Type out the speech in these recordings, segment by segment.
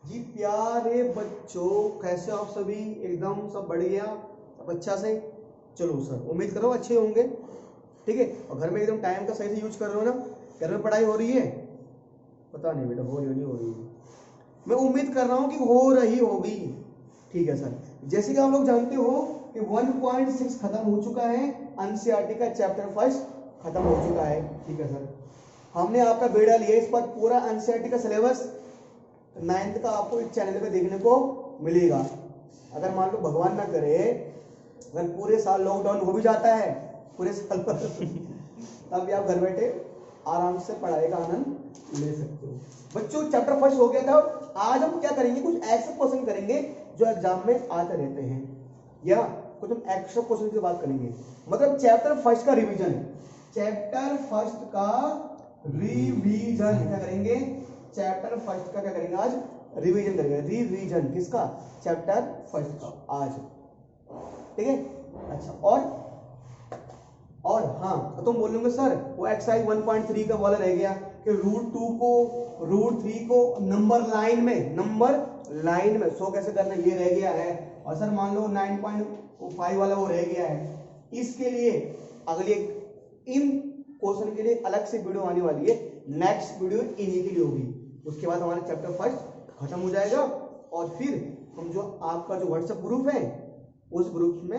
जी प्यारे बच्चों, कैसे आप सभी? एकदम सब बढ़िया, सब अच्छा से। चलो सर, उम्मीद करो अच्छे होंगे, ठीक है। और घर में एकदम टाइम का सही से यूज कर रहे हो ना? घर में पढ़ाई हो रही है? पता नहीं बेटा, हो रही हो नहीं हो रही है, मैं उम्मीद कर रहा हूँ कि हो रही होगी, ठीक है सर। जैसे कि आप लोग जानते हो कि 1.6 खत्म हो चुका है, एनसीईआरटी का चैप्टर 5 खत्म हो चुका है, ठीक है सर। हमने आपका बेड़ा लिया इस पर, पूरा एनसीईआरटी का सिलेबस 9th का आपको इस चैनल पे देखने को मिलेगा। अगर मान लो भगवान ना करे, अगर पूरे साल लॉकडाउन हो भी जाता है पूरे साल पर तब भी आप घर बैठे आराम से पढ़ाई का आनंद ले सकते हो। बच्चों, चैप्टर फर्स्ट हो गया था। आज हम क्या करेंगे, कुछ ऐसे क्वेश्चन करेंगे जो एग्जाम में आते रहते हैं, या कुछ हम एक्स्ट्रा क्वेश्चन की बात करेंगे। मतलब चैप्टर फर्स्ट का रिवीजन, चैप्टर फर्स्ट का रिवीजन क्या करेंगे? चैप्टर फर्स्ट का क्या करेंगे आज? रिवीजन करेंगे। रिवीजन किसका? चैप्टर फर्स्ट का आज, ठीक है। अच्छा, और हाँ, तो तुम बोलोगे सर वो एक्सरसाइज 1.3 का वाला रह गया कि √2 को √3 को नंबर लाइन में शो कैसे करना, ये रह गया है। और सर मान लो 9.5 वाला वो रह गया है। इसके लिए अगली इन क्वेश्चन के लिए अलग से वीडियो आने वाली है, नेक्स्ट वीडियो इन्हीं के लिए होगी। उसके बाद हमारा चैप्टर फर्स्ट खत्म हो जाएगा, और फिर हम जो आपका जो व्हाट्सएप ग्रुप है, उस ग्रुप में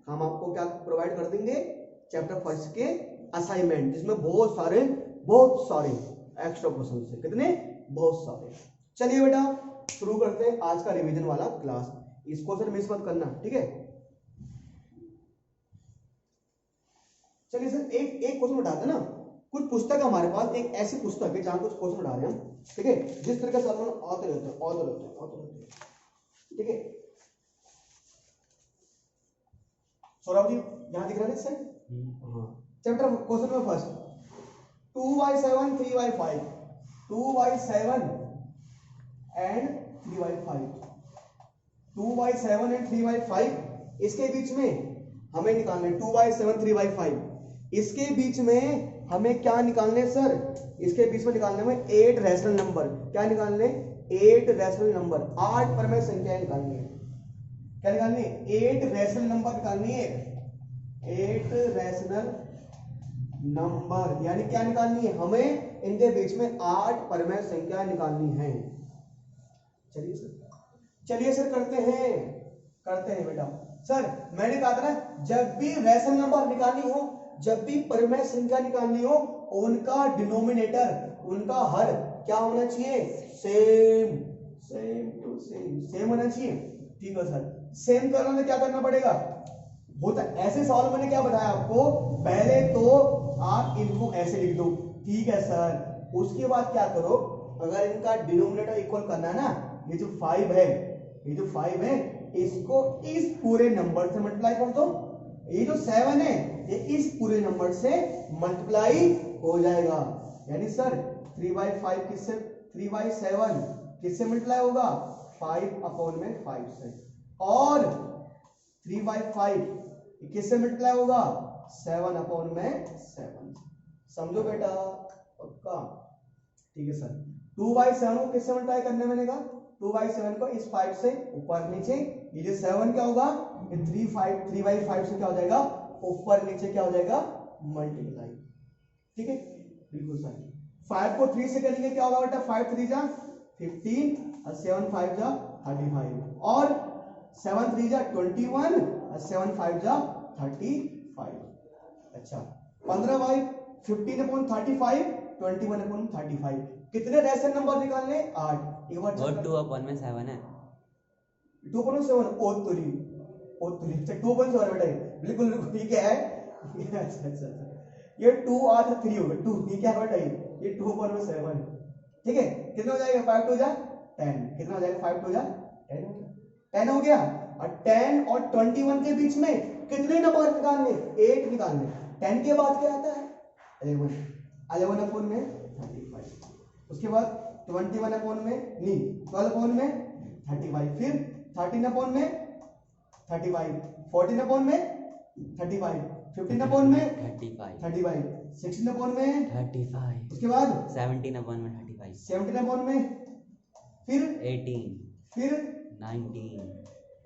हम आपको क्या प्रोवाइड कर देंगे? चैप्टर फर्स्ट के असाइनमेंट, जिसमें बहुत सारे एक्स्ट्रा क्वेश्चन है। कितने? बहुत सारे। चलिए बेटा, शुरू करते हैं आज का रिवीजन वाला क्लास। इसको सर मिस मत करना, ठीक है। चलिए सर, एक क्वेश्चन उठाते ना। कुछ पुस्तक हमारे पास, एक ऐसी पुस्तक है जहां कुछ क्वेश्चन उठा रहे हैं हम, ठीक है। जिस तरह का सवाल आते रहते हैं, ठीक है। सौरभ जी यहां दिख रहा है सर? हाँ। Chapter question number first, 2/7 3/5, 2/7 and 3/5, 2/7 and 3/5। इसके बीच में हमें निकालने 2/7 3/5। इसके बीच में हमें क्या निकालने सर? इसके बीच में निकालने में 8 रैशनल नंबर। क्या निकालने? 8 रैशनल नंबर, 8 परमेय संख्याएं निकालनी है। क्या निकालनी है? 8 रैशनल नंबर निकालनी है। 8 रैशनल नंबर यानी क्या निकालनी है हमें? इनके बीच में 8 परमेय संख्या निकालनी है। चलिए सर करते हैं बेटा। सर मैंने कहा था ना, जब भी रैशनल नंबर निकालनी हो, जब भी परमेय संख्या निकालनी हो, उनका डिनोमिनेटर, उनका हर क्या होना चाहिए? सेम होना चाहिए, ठीक है सर। सेम करने में क्या करना पड़ेगा? होता ऐसे सवाल मैंने क्या बताया आपको? पहले तो आप इनको ऐसे लिख दो, ठीक है सर। उसके बाद क्या करो, अगर इनका डिनोमिनेटर इक्वल करना है ना, ये जो 5 है, इसको इस पूरे नंबर से मल्टीप्लाई कर दो। ये जो 7 है, ये इस पूरे नंबर से मल्टीप्लाई हो जाएगा। यानी सर 3/5 किससे, 3/7 किससे मल्टीप्लाई होगा? 5/5 से। और 3/5 किससे मल्टीप्लाई होगा? 7/7। समझो बेटा, पक्का? ठीक है सर। 2/7 को किससे मल्टीप्लाई करने मैंने कहा? 2/7 को इस 5 से ऊपर नीचे, ये जो 7 क्या होगा? ये 3/5 से क्या हो जाएगा? ऊपर नीचे क्या हो जाएगा? मल्टीप्लाई, ठीक है। बिल्कुल सर। 5 को 3 से करेंगे क्या होगा बेटा? 5 3 जा 15 और 7 5 जा 35, और 7 3 जा 21 और 7 5 जा 35। अच्छा, 15/15/35, 21/35। कितने रैशनल नंबर निकालने? 8। एक बार 2/7 है। 2/7 O3 अच्छा 2/7 बेटा, बिल्कुल ठीक है। अच्छा, ये 2 और 3 होगा, 2 ये क्या है बेटा? ये 2/7, ठीक है। कितना हो जाएगा? 5 2 जा 10। कितना हो जाएगा? 5 2 जा 10 हो गया। 10 हो गया। और 10 और 21 के बीच में कितने नंबर निकालने? 8 निकालने। 10 के बाद क्या आता है? 11 अपॉन में 35। उसके बाद 21 अपॉन में नहीं 12 अपॉन में 35, फिर 13 अपॉन में 35, 14 अपॉन में 35, 15 अपॉन में 35, 16 अपॉन में 35, उसके बाद 17 अपॉन में 35, 17 अपॉन में फिर 18, फिर 19,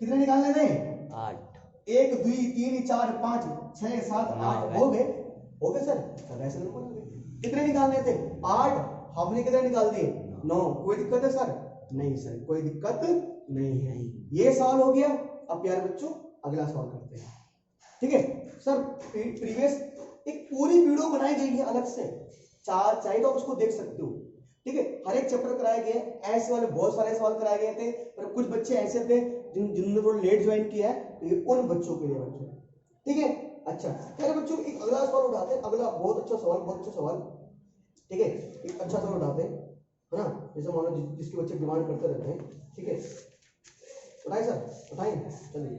कितने निकालने थे? 8, 1 2 3 4 5 6 7 8 हो गए सर। रैशनल नंबर हो गए। कितने निकालने थे? 8। हमने कितने निकाल दिए? 9। कोई दिक्कत है सर? नहीं सर, कोई दिक्कत नहीं है। ये सवाल हो गया। अब प्यारे बच्चों अगला सवाल करते हैं। ठीक है सर, प्रीवियस एक पूरी वीडियो बनाई गई है अलग से, चाहिए तो आप उसको देख सकते हो। ठीक है, हर एक चैप्टर कराए गए, ऐसे वाले बहुत सारे सवाल कराए गए थे, पर कुछ बच्चे ऐसे थे जिन्होंने थोड़ा लेट ज्वाइन किया है, तो ये उन बच्चों के लिए बच्चों। ठीक है, अच्छा प्यारे बच्चों एक अगला सवाल उठाते हैं। अगला बहुत अच्छा सवाल। ठीक है, एक अच्छा सवाल उठाते हैं, है ना, जैसे मान लो जिसके बच्चे डिमांड करते रहते हैं। ठीक है, उठाए सर, उठाएं। चलिए।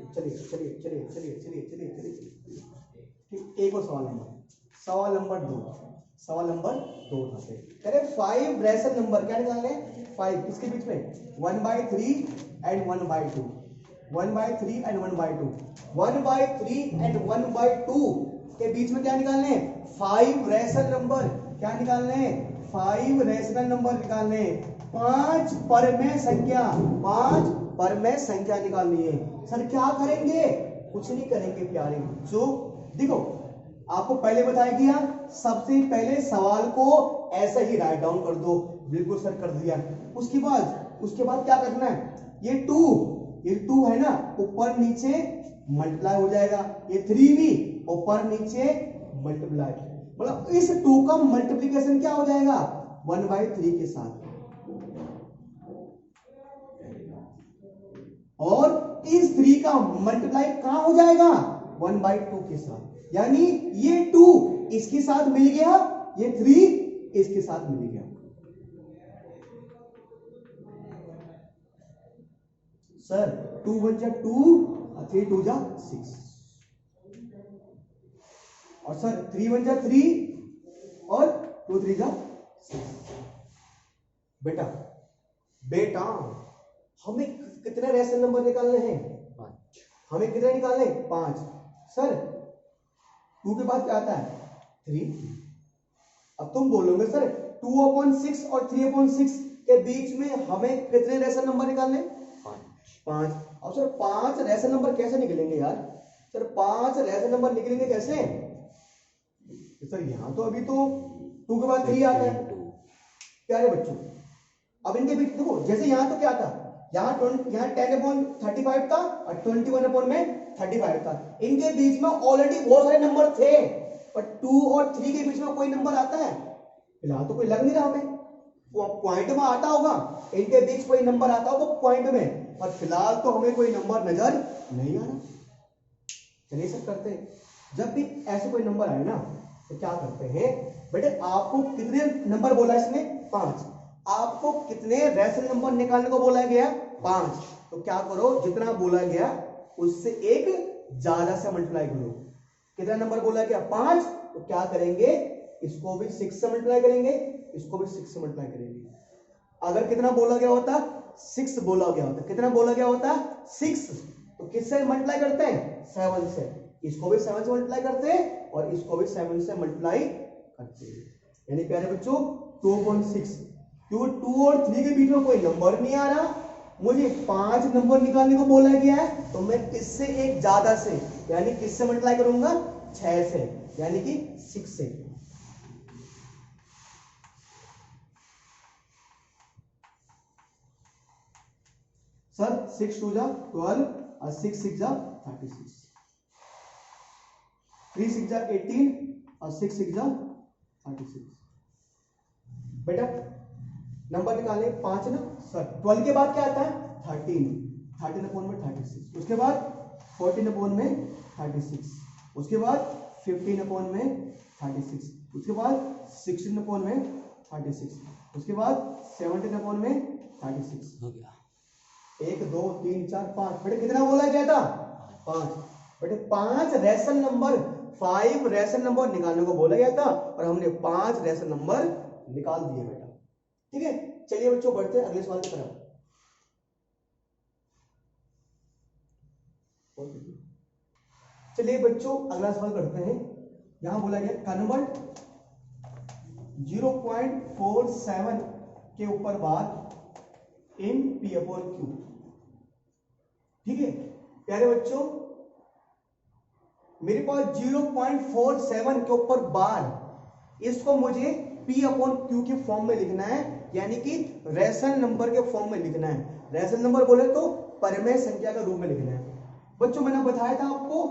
ठीक, एक और सवाल नंबर 2 उठाते हैं। कह रहे 5 रैशनल नंबर क्या निकालने हैं? 5 किसके बीच में? 1/3 एंड 1/2। 1/3 एंड 1/2। 1/3 एंड 1/2 के बीच में क्या निकालने हैं? 5 रैशनल नंबर। क्या निकालने हैं? 5 रैशनल नंबर निकालने हैं। 5 परमेय संख्या निकालनी है। सर क्या करेंगे? कुछ नहीं करेंगे प्यारे बच्चों। देखो आपको पहले बताया गया, सबसे पहले सवाल को ऐसे ही राइट डाउन कर दो। बिल्कुल सर कर दिया। उसके बाद क्या करना है? ये 2 है ना, ऊपर नीचे मल्टीप्लाई हो जाएगा। ये 3 भी ऊपर नीचे मल्टीप्लाई, मतलब इस 2 का मल्टीप्लिकेशन क्या हो जाएगा? 1/3 के साथ। और इस 3 का मल्टीप्लाई कहां हो जाएगा? 1/2 के साथ। यानी ये 2 इसके साथ मिल गया, ये 3 इसके साथ मिल गया। सर 2 1 जा 2 और 3 2 जा 6, और सर 3 1 जा 3 और 2 3 जा 6। बेटा हमें कितने रैशनल नंबर निकालने हैं? 5। हमें कितने निकालने हैं? 5। सर 2 के बाद क्या आता है? 3। अब तुम बोलोगे सर 2/6 और 3/6 के बीच में हमें कितने रैशनल नंबर निकालने? 5। अब सर 5 रैशनल नंबर कैसे निकलेंगे यार? सर 5 रैशनल नंबर निकलेंगे कैसे? सर यहां तो अभी तो 2 के बाद 3 आता है प्यारे बच्चों। अब इनके बीच देखो, जैसे यहां तो क्या था? यहाँ 10/35 था और 21/35 था। इनके बीच में ऑलरेडी बहुत सारे नंबर थे, पर 2 और 3 के बीच में कोई नंबर आता है? फिलहाल तो कोई लग नहीं रहा हमें। वो पॉइंट में आता होगा, इनके बीच कोई नंबर आता होगा पॉइंट में, पर फिलहाल तो हमें कोई नंबर नजर नहीं आ रहा। चलिए सब करते हैं, जब भी ऐसे कोई नंबर आए ना तो क्या करते हैं बेटे? आपको कितने नंबर बोला इसने? 5। आपको कितने रैशनल नंबर निकालने को बोला गया? 5। तो क्या करो, जितना बोला गया उससे एक ज्यादा से मल्टीप्लाई करो। कितना नंबर बोला गया? 5। तो क्या करेंगे? इसको भी 6 से मल्टीप्लाई करेंगे, इसको भी 6 से मल्टीप्लाई करेंगे। अगर कितना बोला गया होता? 6 बोला गया होता। कितना बोला गया होता? 6। तो किससे मल्टीप्लाई करते हैं? 7 से। इसको भी 7 से मल्टीप्लाई करते हैं और इसको भी 7 से मल्टीप्लाई करते हैं। यानी प्यारे बच्चों 2/6। क्यों 2 और 3 के बीच में कोई नंबर नहीं आ रहा, मुझे 5 नंबर निकालने को बोला गया है, तो मैं इससे एक ज्यादा से यानी किससे मल्टीप्लाई करूंगा? 6 से, यानी कि 6 से। सर 6 2 जा 12 और 6 6 जा 36, 3 6 जा 18 और 6 6 जा 36। बेटा नंबर निकालने 5 ना सर। 12 के बाद क्या आता है? 13/36। उसके बाद 14/36। उसके बाद 15/36। उसके बाद 16/36। उसके बाद 17/36 हो गया। 1 2 3 4 5। बेटे कितना बोला गया था? 5। बेटे 5 रैशनल नंबर, 5 रैशनल नंबर निकालने को बोला गया था और हमने 5 रैशनल नंबर निकाल दिए बेटा। ठीक है, चलिए बच्चों बढ़ते हैं अगले सवाल की तरफ। चलिए बच्चों अगला सवाल करते हैं। यहां बोला गया कन्वर्ट 0.47 के ऊपर बार इन पी अपॉन क्यू। ठीक है प्यारे बच्चों, मेरे पास 0.47 के ऊपर बार, इसको मुझे P अपॉन क्यू के फॉर्म में लिखना है, यानी कि रेशनल नंबर के फॉर्म में लिखना है। रेशनल नंबर बोले तो परिमेय संख्या के रूप में लिखना है। बच्चों मैंने बताया था आपको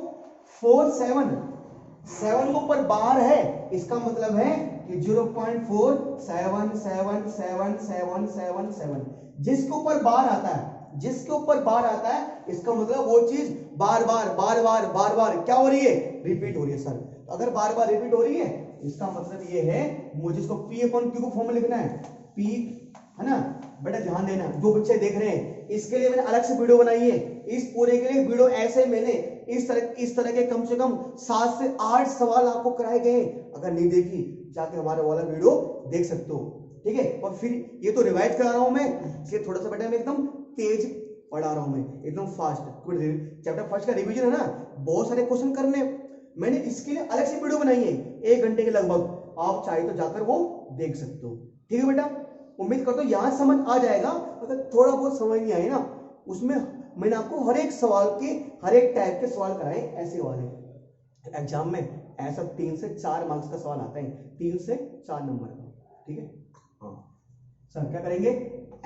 7 के ऊपर बार है, इसका मतलब है कि 0.47777777, जिसके ऊपर बार आता है, जिसके ऊपर बार आता है, इसका मतलब वो चीज बार बार बार बार बार बार क्या हो रही है, रिपीट हो रही है सर। तो अगर बार बार रिपीट हो रही है, इसका मतलब ये है मुझे इसको P अपॉन Q को फॉर्म में लिखना है। P है ना बेटा, ध्यान देना, जो बच्चे देख रहे हैं इसके लिए मैंने अलग से वीडियो बनाई है। इस पूरे के लिए वीडियो ऐसे मैंने इस तरह के कम से कम 7 से 8 सवाल आपको कराए गए। अगर नहीं देखी जाके हमारे वाला वीडियो देख सकते हो। ठीक है, और फिर ये तो रिवाइज करा रहा हूं मैं, इसलिए थोड़ा सा बेटा मैं एकदम तेज पढ़ा रहा हूं, मैं एकदम फास्ट। चैप्टर फर्स्ट का रिवीजन है ना, बहुत सारे क्वेश्चन करने, मैंने इसके लिए अलग से वीडियो बनाई है 1 घंटे के लगभग, आप चाहे तो जाकर वो देख सकते हो। ठीक है बेटा, उम्मीद करता हूं यहां समझ आ जाएगा। अगर थोड़ा बहुत समझ नहीं आई ना, उसमें मैंने आपको हर एक सवाल के हर एक टाइप के सवाल कराए ऐसे वाले। एग्जाम में ऐसा 3 से 4 मार्क्स का सवाल आता है, 3 से 4 नंबर का। ठीक है, हाँ सर क्या करेंगे,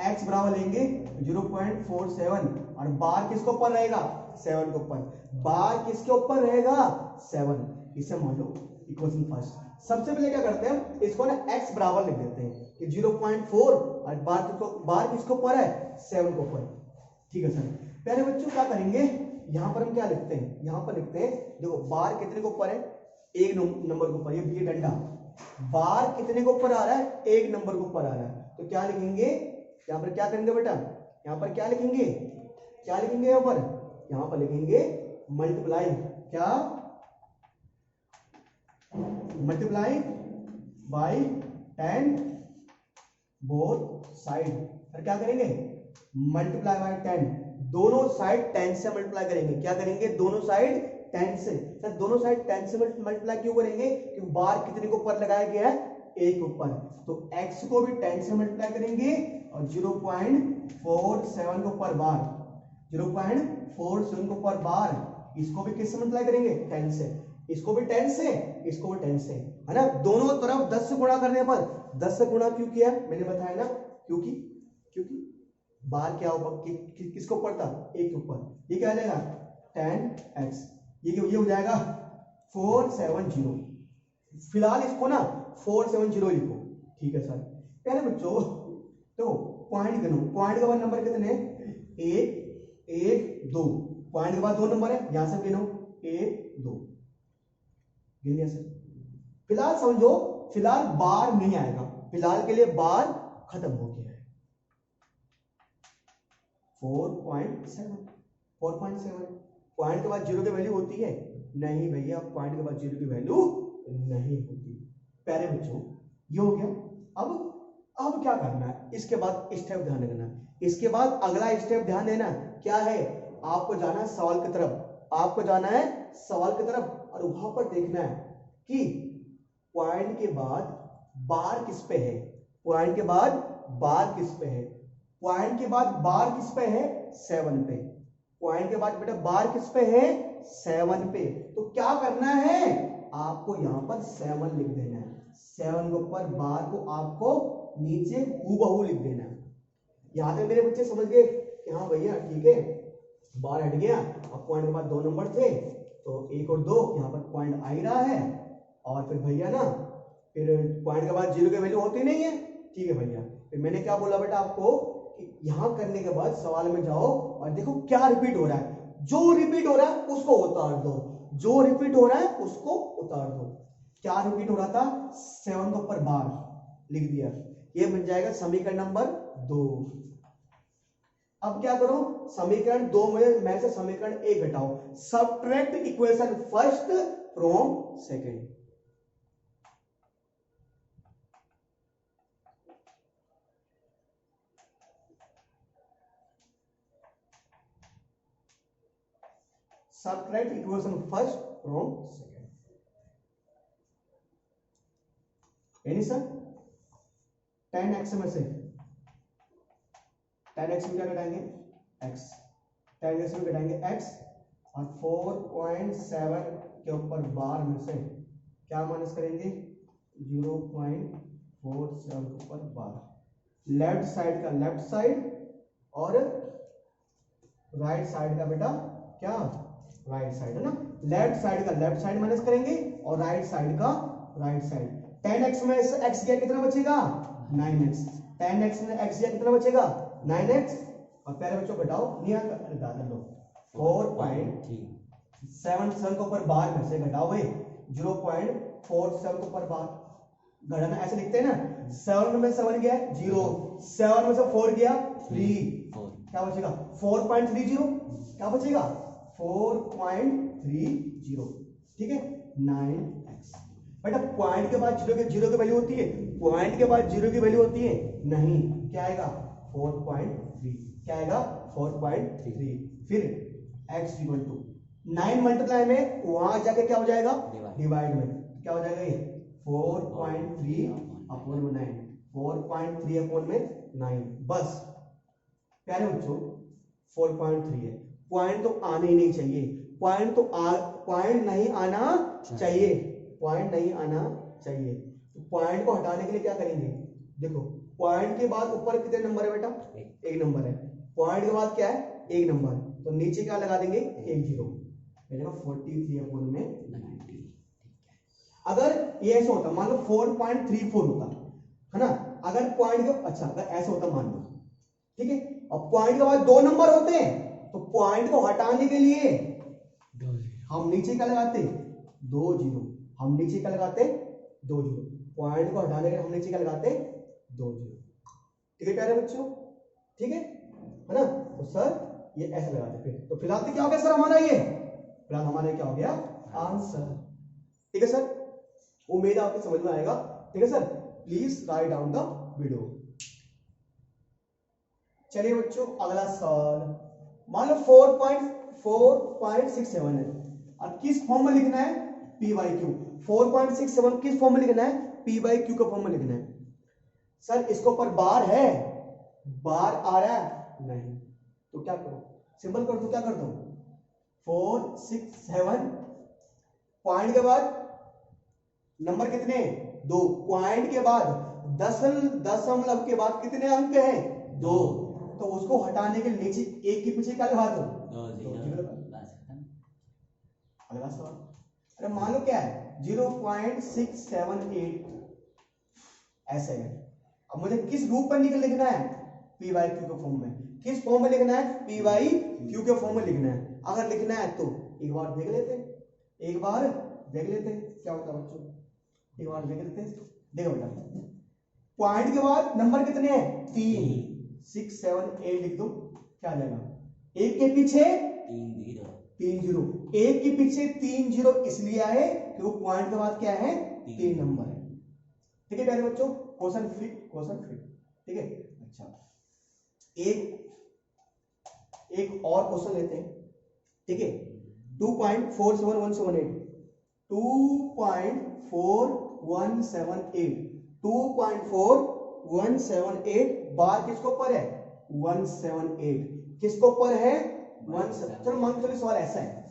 x बराबर लेंगे 0.47 और बार किसके ऊपर रहेगा, 7 के ऊपर। बार किसके ऊपर रहेगा, 7। इसे मान लो इक्वेशन फर्स्ट। सबसे पहले क्या करते हैं, इसको ना x बराबर लिख देते हैं कि 0.4 और बार किसके ऊपर है, 7 के ऊपर। ठीक है सर। पहले बच्चों क्या करेंगे, यहां पर हम क्या लिखते हैं, यहां पर लिखते हैं, देखो बार कितने के ऊपर है, 1 नंबर के ऊपर, ये डंडा बार कितने के ऊपर आ रहा है, 1 नंबर के ऊपर आ रहा है। तो क्या लिखेंगे, यहां पर क्या करेंगे बेटा, यहां पर क्या लिखेंगे, क्या लिखेंगे, यहां पर लिखेंगे मल्टीप्लाई, क्या मल्टीप्लाई बाय 10 बोथ साइड। फिर क्या करेंगे, मल्टीप्लाई बाय 10, दोनों साइड 10 से मल्टीप्लाई करेंगे। क्या करेंगे, दोनों साइड 10 से। सर दोनों साइड 10 से मल्टीप्लाई क्यों करेंगे, क्योंकि बार कितने के ऊपर लगाया गया है, 1 के ऊपर। तो x को भी 10 से मल्टीप्लाई करेंगे और 0.47 के ऊपर बार, 0.47 के ऊपर बार, इसको भी किससे मल्टीप्लाई करेंगे, 10 से। इसको भी 10 से, इसको भी 10 से, है ना। दोनों तरफ 10 से गुणा करने पर, 10 से गुणा क्यों किया मैंने बताया ना, क्योंकि क्योंकि बार क्या ऊपर किसके ऊपर था, 1 के ऊपर। ये क्या आ जाएगा 10x, ये हो जाएगा 470। फिलहाल इसको ना 470 लिखो। ठीक है सर। पहले बच्चों तो पॉइंट गिनो, पॉइंट के बाद नंबर कितने हैं, 1 1 2, पॉइंट के बाद 2 नंबर है, यहां से गिनो 1 2, गिन लिया सर। फिलहाल समझो, फिलहाल बार नहीं आएगा, फिलहाल के लिए बार खत्म हो गया है। 4.7 पॉइंट के बाद 0 की वैल्यू होती है, नहीं भैया, पॉइंट के बाद 0 की वैल्यू नहीं होती। प्यारे बच्चों ये हो गया। अब क्या करना है, इसके बाद स्टेप ध्यान रखना, इसके बाद अगला स्टेप ध्यान देना क्या है, आपको जाना है सवाल की तरफ, आपको जाना है सवाल की तरफ और वहां पर देखना है कि पॉइंट के बाद बार किस पे है, पॉइंट के बाद बार किस पे है, पॉइंट के बाद बार किस पे है, 7 पे। पॉइंट के बाद बेटा बार किस पे है, 7 पे। तो क्या करना है, आपको यहां पर 7 लिख देना है, 7 के ऊपर बार को आपको नीचे हूबहू लिख देना है। यहां तक मेरे बच्चे समझ गए कि हाँ भैया ठीक है, बार हट गया। अब पॉइंट के बाद 2 नंबर थे, तो 1 और 2 यहां पर पॉइंट आ ही रहा है, और फिर भैया ना, फिर पॉइंट के बाद 0 की वैल्यू होती नहीं है। ठीक है भैया, फिर मैंने क्या बोला बेटा आपको, यहां करने के बाद सवाल में जाओ और देखो क्या रिपीट हो रहा है, जो रिपीट हो रहा है उसको उतार दो, जो रिपीट हो रहा है उसको उतार दो। क्या रिपीट हो रहा था, 7 के ऊपर बार लिख दिया, ये बन जाएगा समीकरण नंबर 2। अब क्या करो, समीकरण 2 में से समीकरण 1 घटाओ, subtract equation first from second. Subtract equation first from second, यानी सर 10x में से 10x में क्या घटाएंगे x, 10x में घटाएंगे x और 4.7 के ऊपर बार में से क्या माइनस करेंगे 0.47 के ऊपर बार। लेफ्ट साइड का लेफ्ट साइड और राइट साइड का बेटा क्या राइट साइड है ना, लेफ्ट साइड का लेफ्ट साइड माइनस करेंगे और राइट साइड का राइट साइड। 10x में x गया कितना बचेगा 9x, 10x में x गया कितना बचेगा 9x और प्यारे बच्चों घटाओ नियम दादा लो 4.77 के ऊपर बार में से घटाओ भाई 0.47 के ऊपर बार। घटाना ऐसे लिखते हैं ना, 7 में 7 गया 0, 7 में से 4 गया 3, क्या बचेगा 4.30, क्या बचेगा 4.30, ठीक है 9x। बेटा पॉइंट के बाद जीरो की वैल्यू होती है, पॉइंट के बाद जीरो की वैल्यू होती है नहीं, क्या आएगा 4.3, क्या आएगा 4.3। फिर x इक्वल टू 9 मल्टीप्लाई में वहां जाके क्या हो जाएगा डिवाइड में, क्या हो जाएगा ये 4.3 अपॉन में 9, 4.3 अपॉन में 9। बस प्यारे बच्चों 4.3 है, पॉइंट तो आने ही नहीं चाहिए, पॉइंट तो पॉइंट नहीं आना चाहिए, पॉइंट नहीं आना चाहिए। तो पॉइंट को हटाने के लिए क्या करेंगे, देखो पॉइंट के बाद ऊपर कितने नंबर है बेटा एक नंबर है, पॉइंट के बाद क्या है एक नंबर, तो नीचे क्या लगा देंगे एक जीरो, 43 अपॉन में 90। अगर ये ऐसा होता मान लो 4.34 होता है ना, अगर पॉइंट के अच्छा अगर ऐसा होता मान लो, ठीक है, और पॉइंट के बाद दो नंबर होते हैं तो पॉइंट को हटाने के लिए हम नीचे क्या लगाते 2 जीरो, हम नीचे क्या लगाते 2 जीरो, पॉइंट को हटाने के लिए हम नीचे क्या लगाते 2 जीरो। ठीक है प्यारे बच्चों, ठीक है ना, तो सर ये ऐसे लगाते फिर, तो फिलहाल क्या हो गया सर हमारा, ये फिलहाल हमारा क्या हो गया आंसर। ठीक है सर, उम्मीद आपको समझ में आएगा। ठीक है sir, please write down the video. चलिए बच्चों अगला सवाल, मान लो 4.67 है और किस फॉर्म में लिखना है p बाई क्यू। 4.67 किस फॉर्म में लिखना है p बाई क्यू का फॉर्म में लिखना है। सर इसके ऊपर बार है, बार आ रहा है नहीं, तो क्या करो सिंपल कर दो, क्या कर दो 467 पॉइंट के बाद नंबर कितने 2, पॉइंट के बाद दशमलव के बाद कितने अंक हैं 2, तो उसको हटाने के नीचे एक के पीछे क्या लगा दो 2 अगला सवाल, अरे मान लो क्या है 0.678 ऐसे है। अब मुझे किस रूप पर लिखना है p बाई क्यू के फॉर्म में, किस फॉर्म में लिखना है p बाई क्यू के फॉर्म में लिखना है। अगर लिखना है तो एक बार देख लेते हैं, एक बार देख लेते हैं क्या होता है बच्चों, एक बार देख लेते हैं। देखो बेटा पॉइंट के बाद नंबर कितने हैं 3, 6 7 8 लिख दो, क्या आ जाएगा एक के पीछे 3 जीरो, एक के पीछे 3 जीरो इसलिए आए कि वो पॉइंट के बाद क्या है 3 नंबर है। ठीक है प्यारे बच्चों, क्वेश्चन फ्री, ठीक है। अच्छा एक और क्वेश्चन लेते हैं, ठीक है 2.47178 2.4178 बार किसको ऊपर है 178, किसको ऊपर है 178। चलो मान चलो सवाल ऐसा है,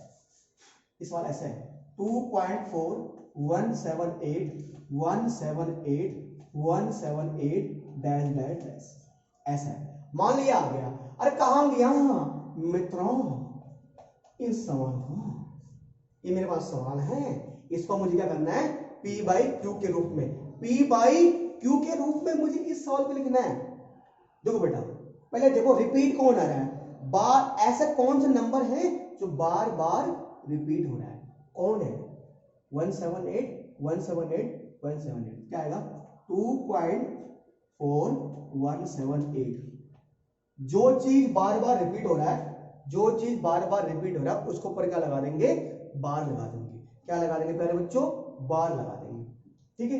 इस सवाल ऐसा है 2.4178 डैश डैश डैश ऐसा है, मान लिया आ गया। अरे कहां गया मित्रों इस सवाल को, ये मेरे पास सवाल है, इसको मुझे क्या करना है p बाई क्यू के रूप में, p बाई क्यू के रूप में मुझे इस सवाल को लिखना है। देखो बेटा पहले देखो रिपीट कौन आ रहा है, बार ऐसा कौन सा नंबर है जो बार बार रिपीट हो रहा है, कौन है 178 क्या आएगा 2.4178। जो चीज बार बार रिपीट हो रहा है, जो चीज बार बार रिपीट हो रहा है उसको ऊपर क्या लगा देंगे बार लगा देंगे, क्या लगा देंगे प्यारे बच्चों बार लगा देंगे। ठीक है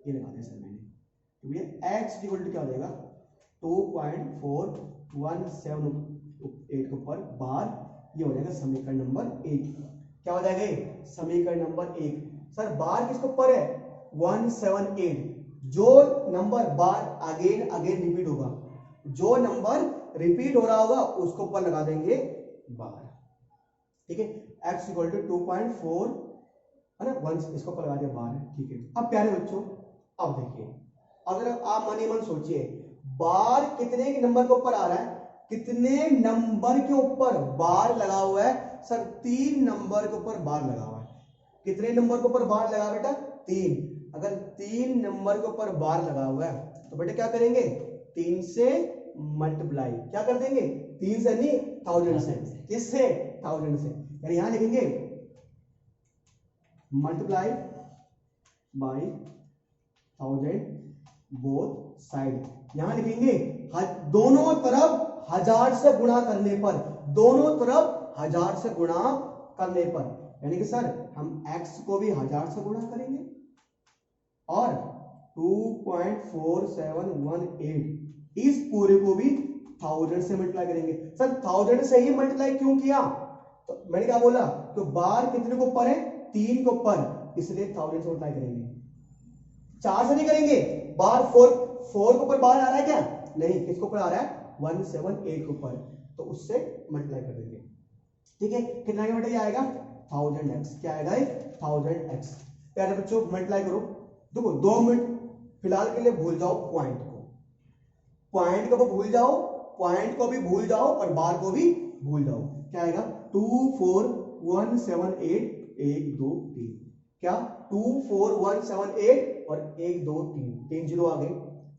ये लगा दिया सर मैंने, तो ये x इक्वल टू क्या हो जाएगा 2.4178 के ऊपर बार, ये हो जाएगा समीकरण नंबर 1। क्या हो जाएगा समीकरण नंबर 1। सर बार किसके ऊपर है 178, जो नंबर बार अगेन रिपीट होगा, जो नंबर रिपीट हो रहा होगा उसको ऊपर लगा देंगे बार, ठीक है। x इक्वल टू 2.4 है ना, 1 इसको ऊपर लगा दिया बार है, ठीक है। अब प्यारे बच्चों अब देखिए, अगर आप मन ही मन सोचिए बार कितने के नंबर के ऊपर आ रहा है, कितने नंबर के ऊपर बार लगा हुआ है सर, 3 नंबर के ऊपर बार लगा हुआ है। कितने नंबर के ऊपर बार लगा बेटा, 3। अगर 3 नंबर के ऊपर बार लगा हुआ है तो बेटा क्या करेंगे, 3 से मल्टीप्लाई, क्या कर देंगे, 3 से नहीं 1000 से, किससे, 1000 से, यानी यहां लिखेंगे मल्टीप्लाई बाय 1000 बोथ साइड, यहां लिखेंगे दोनों तरफ 1000 से गुणा करने पर, दोनों तरफ 1000 से गुणा करने पर, यानी कि सर हम x को भी 1000 से गुणा करेंगे और 2.4718 इस पूरे को भी 1000 से मल्टीप्लाई करेंगे। सर 1000 से ही मल्टीप्लाई क्यों किया, तो मैंने क्या बोला, तो बार कितने के ऊपर है, 3 के ऊपर, इसलिए 1000 से मल्टीप्लाई करेंगे, 4 से नहीं करेंगे। बार 4 के ऊपर बार आ रहा है क्या, नहीं, किसके ऊपर आ रहा है, 178 के ऊपर, तो उससे मल्टीप्लाई कर देंगे, ठीक है। कितना के बेटा आएगा 1000x, क्या आएगा 1000x। प्यारे बच्चों मल्टीप्लाई करो, देखो 2 मिनट फिलहाल के लिए भूल जाओ पॉइंट को, पॉइंट को भूल जाओ, पॉइंट को भी भूल जाओ और बार को भी भूल जाओ, क्या आएगा 24178 1 2 3, क्या 24178 और 1 2 3, 3 जीरो आ गए,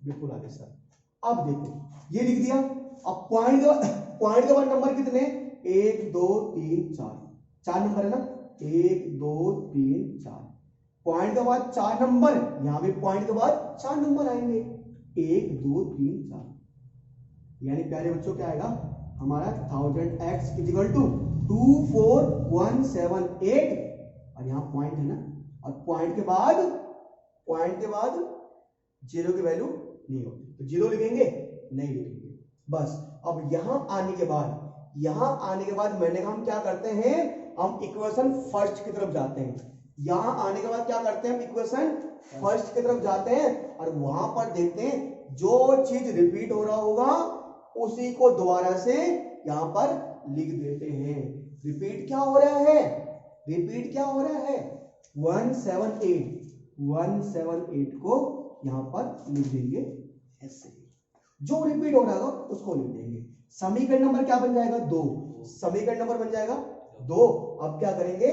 बिल्कुल आ गए सर। अब देखो ये लिख दिया, अब पॉइंट के बाद नंबर कितने, 1 2 3 4, 4 नंबर है ना, 1 2 3 4, पॉइंट के बाद 4 नंबर, यहां भी पॉइंट के बाद 4 नंबर आएंगे, 1 2 3 4, यानी प्यारे बच्चों क्या आएगा हमारा 1000x इक्वल टू 24178 और यहां पॉइंट है ना, और पॉइंट के बाद जीरो की वैल्यू नहीं होती, तो जीरो लिखेंगे, नहीं लिखेंगे बस। अब यहां आने के बाद मैंने कहा हम क्या करते हैं, हम इक्वेशन फर्स्ट की तरफ जाते हैं, यहां आने के बाद क्या करते हैं, हम इक्वेशन फर्स्ट की तरफ जाते हैं और वहां पर देखते हैं जो चीज रिपीट हो रहा होगा उसी को दोबारा से यहां पर लिख देते हैं। रिपीट क्या हो रहा है, 178 को यहां पर लिख देंगे ऐसे, जो रिपीट हो रहा होगा उसको लिख देंगे। समीकरण नंबर क्या बन जाएगा, 2, समीकरण नंबर बन जाएगा 2। अब क्या करेंगे,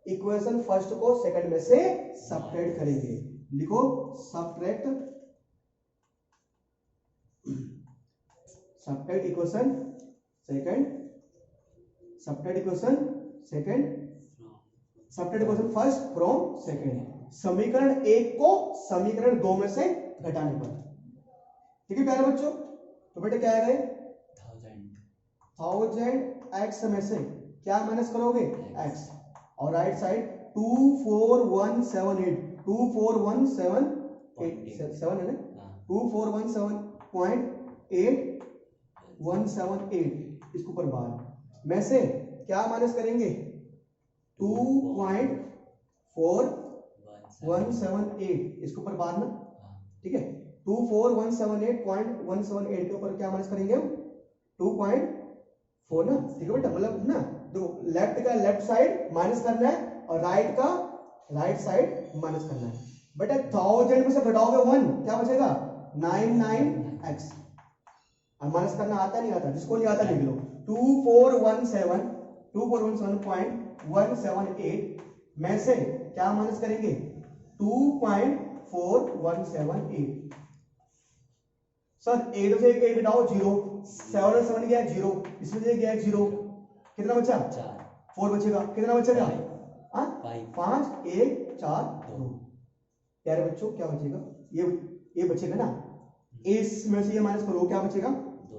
इक्वेशन फर्स्ट को सेकंड में से सबट्रैक्ट करेंगे, लिखो subtract equation first from second, समीकरण 1 को समीकरण 2 में से घटाने पर, ठीक है प्यारे बच्चों। तो बेटा क्या आएगा, 1000x में से क्या माइनस करोगे, x, और राइट साइड 24178 7 है ना, 24178 इसके ऊपर बार में से क्या माइनस करेंगे, 24178 इसके ऊपर बार ना, ठीक है। 24178.178 के ऊपर क्या माइनस करेंगे हम, 2.4 ना, ठीक है बेटा, मतलब ना, तो लेफ्ट का लेफ्ट साइड माइनस करना है और राइट का राइट साइड माइनस करना है। बेटा 1000 में से घटाओगे 1, क्या बचेगा 99x, और माइनस करना आता नहीं आता, जिसको नहीं आता लिख लो, 241.178 में से क्या माइनस करेंगे, 2.4178। सर 8 से 8 घटाओ 0, 7 और 7 गया 0, इसमें से गया 0, कितना बचा 4 बचेगा, कितना बचेगा 5 1 4 2। प्यारे बच्चों क्या बचेगा, ये बचेगा ना, इसमें से ये माइनस करो, क्या बचेगा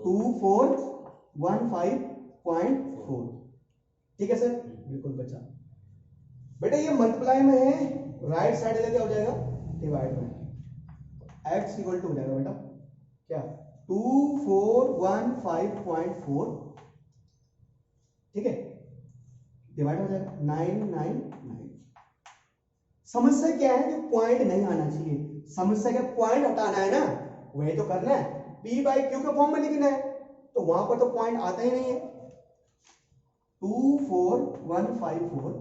2415.4, ठीक है सर, बिल्कुल बचा। बेटा ये मल्टीप्लाई में है, राइट साइड का क्या हो जाएगा, डिवाइड में, x इक्वल टू हो जाएगा बेटा क्या 2415.4, ठीक है, डिवाइड हो जाएगा 999। समस्या क्या है कि पॉइंट नहीं आना चाहिए, समस्या क्या पॉइंट हटाना है ना, वही तो करना है, p बाई क्यू के फॉर्म में लिखना है, तो वहां पर तो पॉइंट आता ही नहीं है। 24154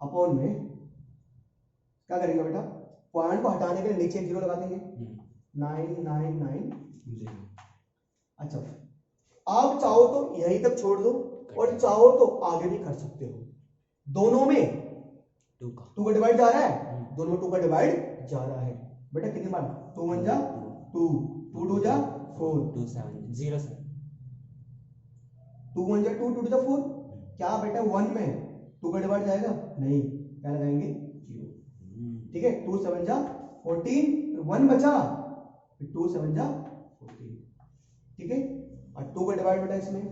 अपॉन में क्या करेंगे बेटा, पॉइंट को हटाने के लिए नीचे 0 लगा देंगे, 999। अच्छा, आप चाहो तो यहीं तक छोड़ दो और चाहो तो आगे भी कर सकते हो। दोनों में 2 का डिवाइड जा रहा है, दोनों में 2 का डिवाइड जा रहा है बेटा। कितनी बार 2 1 जा 2, 2 2 जा 4, 2 7 0 7, 2 1 जा 2, 2 2 जा 4। क्या बेटा 1 में 2 का डिवाइड जाएगा नहीं, क्या लगाएंगे 0। ठीक है, 2 7 जा 14, 1 बचा, 2 7 जा 14। ठीक है, और 2 का डिवाइड बेटा इसमें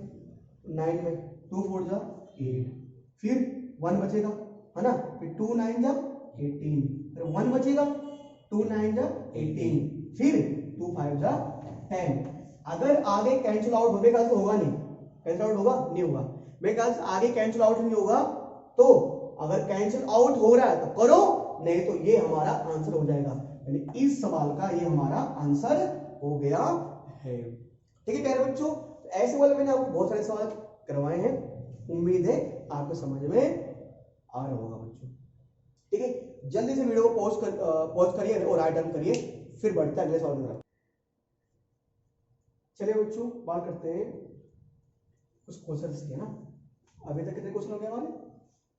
9 में, 2 4 जा 8, फिर 1 बचेगा है ना, फिर 2 9 जा 18, फिर 1 बचेगा, 2 9 जा 18, फिर 2 5 जा 10। अगर आगे कैंसिल आउट होगा तो होगा नहीं, कैंसिल आउट होगा नहीं होगा, मेरे ख्याल से आगे कैंसिल आउट नहीं होगा। तो अगर कैंसिल आउट हो रहा है तो करो, नहीं तो ये हमारा आंसर हो जाएगा, यानी इस सवाल का ये हमारा आंसर हो गया है। ठीक है प्यारे बच्चों, ऐसे वाले मैंने आपको बहुत सारे सवाल करवाए हैं, उम्मीद है आपको समझ में आ रहा होगा बच्चों। ठीक है, जल्दी से वीडियो को पॉज करिए और राइट डाउन करिए, फिर बढ़ते हैं अगले सवाल की तरफ। चलिए बच्चों, बात करते हैं कुछ क्वेश्चंस के ना। अभी तक कितने क्वेश्चन हो गए हमारे?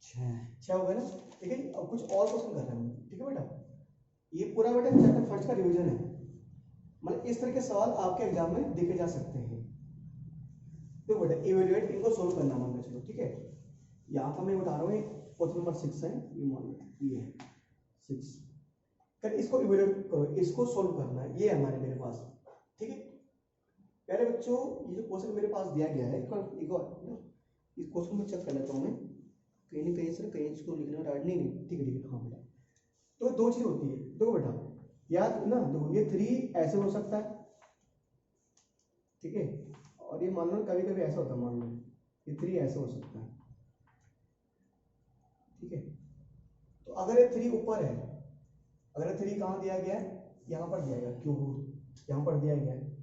6 हो गए ना। ठीक है, अब कुछ और क्वेश्चन कर रहे हैं। ठीक है बेटा, ये पूरा बेटा चैप्टर फर्स्ट का रिवीजन है, मतलब इस तरह के सवाल आपके एग्जाम में देखे जा सकते हैं। तो बेटा इवैल्यूएट, इनको सोल्व करना मान के चलो। ठीक है, यहाँ पर मैं बता रहा हूँ क्वेश्चन नंबर 6 है, ये मान लो ये है 6, फिर इसको इवैल्यूएट करो, इसको सोल्व करना है, ये हमारे मेरे पास। ठीक है प्यारे बच्चों, ये जो क्वेश्चन मेरे पास दिया गया है, इस क्वेश्चन में चेक कर लेता हूँ मैं, कहीं ना कहीं से कहीं इसको लिखने में राइट नहीं। ठीक है हाँ बेटा, तो 2 चीज होती है, देखो बेटा याद ना, देखो ये 3 ऐसे हो सकता है, ठीक है, और ये मान लो कभी कभी ऐसा होता है, मान लो ये 3 ऐसे हो सकता है। ठीक है, तो अगर ये 3 ऊपर है, अगर 3 कहाँ दिया गया है, यहाँ पर दिया गया, क्यूब रूट यहाँ पर दिया गया है,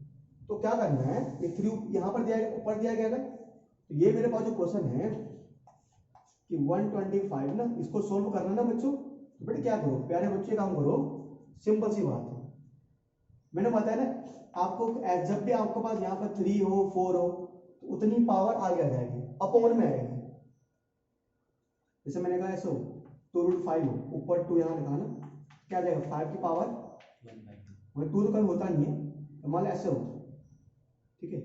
तो क्या करना है, ये 3 यहाँ पर दिया गया, ऊपर दिया गया ना, तो ये मेरे पास जो क्वेश्चन है कि 125 ना, इसको सोल्व करना ना बच्चों, तो बेटा क्या करो प्यारे बच्चे, काम करो, सिंपल सी बात है, मैंने बताया ना आपको, जब भी आपके पास यहाँ पर 3 हो 4 हो तो उतनी पावर आगे आ जाएगी, अपॉन में आएगी। जैसे मैंने कहा ऐसे हो, 2√5 हो, ऊपर 2 यहाँ लिखा ना, क्या जाएगा 5 की पावर 1/2, 2 तो कभी होता नहीं है, तो मान लो ऐसे हो। ठीक है,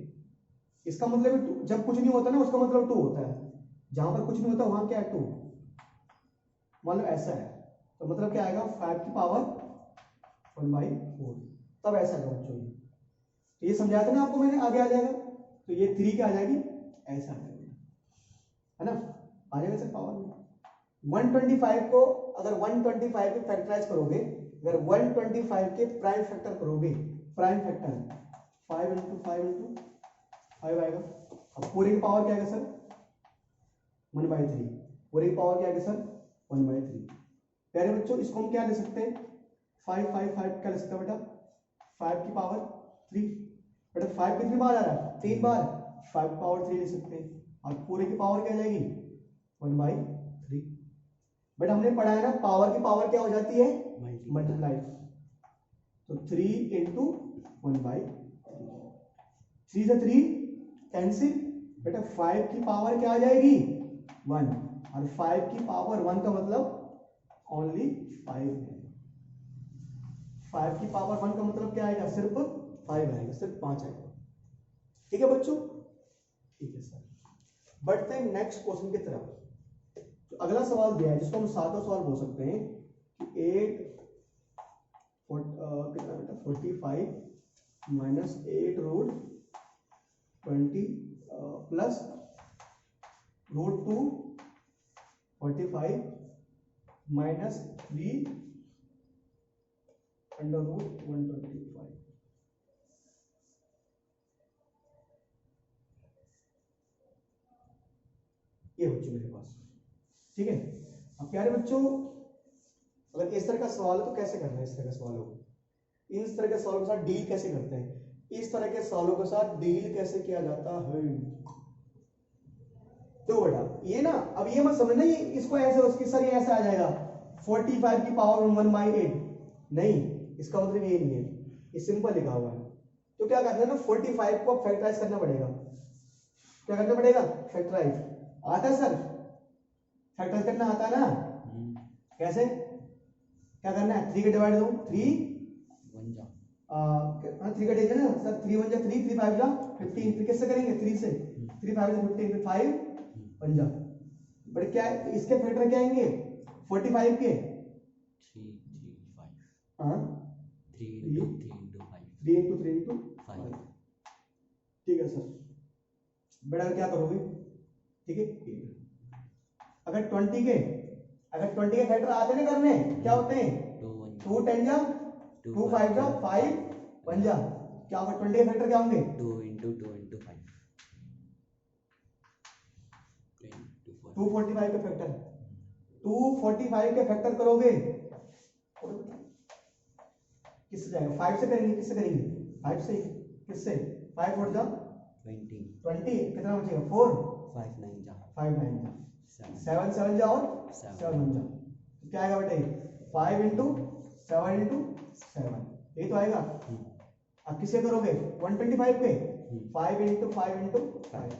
इसका मतलब जब कुछ नहीं होता ना, उसका मतलब 2 होता है, जहां पर कुछ नहीं होता वहां क्या है 2, मान लो ऐसा है, तो मतलब क्या आएगा 5 की पावर 1/4, तब ऐसा है बच्चों। तो ये समझाया था ना आपको मैंने, आगे आ जाएगा, तो ये 3 क्या आ जाएगी, ऐसा आ जाएगा, है ना, आ जाएगा सर पावर में। 125 को अगर 125 के फैक्टराइज करोगे, अगर 125 के प्राइम फैक्टर करोगे, प्राइम फैक्टर 5 × 5 × 5 आएगा। अब पूरे की पावर क्या आएगा सर 1/3, पूरे की पावर क्या आएगा सर 1/3। प्यारे बच्चों, इसको हम क्या ले सकते हैं, 5 5 5 क्या ले सकते हैं बेटा, 5 की पावर 3, बेटा 5 कितनी बार आ रहा है, 3 बार, 5 पावर 3 ले सकते हैं, और पूरे की पावर क्या जाएगी 1/3। बेटा हमने पढ़ा है ना, पावर की पावर क्या हो जाती है मल्टीप्लाई, तो 3 × 1/3, 3 से 3 कैंसिल, बेटा 5 की पावर क्या आ जाएगी 1, और 5 की पावर 1 का मतलब ओनली 5 है, 5 की पावर 1 का मतलब क्या आएगा, सिर्फ 5 आएगा, सिर्फ 5 आएगा। ठीक है बच्चों, ठीक है सर, बढ़ते हैं नेक्स्ट क्वेश्चन की तरफ। तो अगला सवाल दिया है, जिसको हम 7वां सवाल बोल सकते हैं कि 45 माइनस 8√20 प्लस √2 45 माइनस 3 √125। ये बच्चों मेरे पास, ठीक है। अब प्यारे बच्चों, अगर इस तरह का सवाल है तो कैसे करना है, इस तरह का सवाल हो, इस तरह के सवाल के साथ डील कैसे करते हैं, इस तरह के सवालों के साथ डील कैसे किया जाता है। तो बेटा ये ना, अब ये मत समझना ये इसको ऐसे उसकी सर ये ऐसे आ जाएगा 45 की पावर 1/8, नहीं, इसका मतलब ये नहीं है, ये सिंपल लिखा हुआ है। तो क्या करना है ना, 45 को फैक्टराइज करना पड़ेगा। क्या करना पड़ेगा? फैक्टराइज। आता है सर? फैक्टराइज करना आता है ना? कैसे? क्या करना है? 3 के डिवाइड दो, 3 3 का डिवीजन है सर, 3 1 जा 3, 3 5 जा 15। फिर किससे करेंगे? 3 से, 3 5 जा 15, फिर 5 1 जा। बट क्या है इसके फैक्टर क्या आएंगे 45 के? 3 3 5 हाँ 3 into 3 into 5 3 into 3 into 5। ठीक है सर। बेटा क्या करोगे? ठीक है, अगर 20 के फैक्टर आते ना करने, क्या होते हैं? 2 10 जा 2 5 जा 5 1 जा। क्या होगा? 20 के फैक्टर क्या होंगे? 2 into 2 into 5 245 के फैक्टर, 245 के फैक्टर करोगे किससे जाएगा? 5 से करेंगे। किससे करेंगे? 5 से। किससे? 5 4 जा 20, कितना बचेगा? 4 5 9 जा 5 9 जा 7 7 जा और 7 1 जा। तो क्या आएगा बेटा? 5 into 7 into 7, यही तो आएगा। अब किससे करोगे? 125 पे 5 into 5 into 5।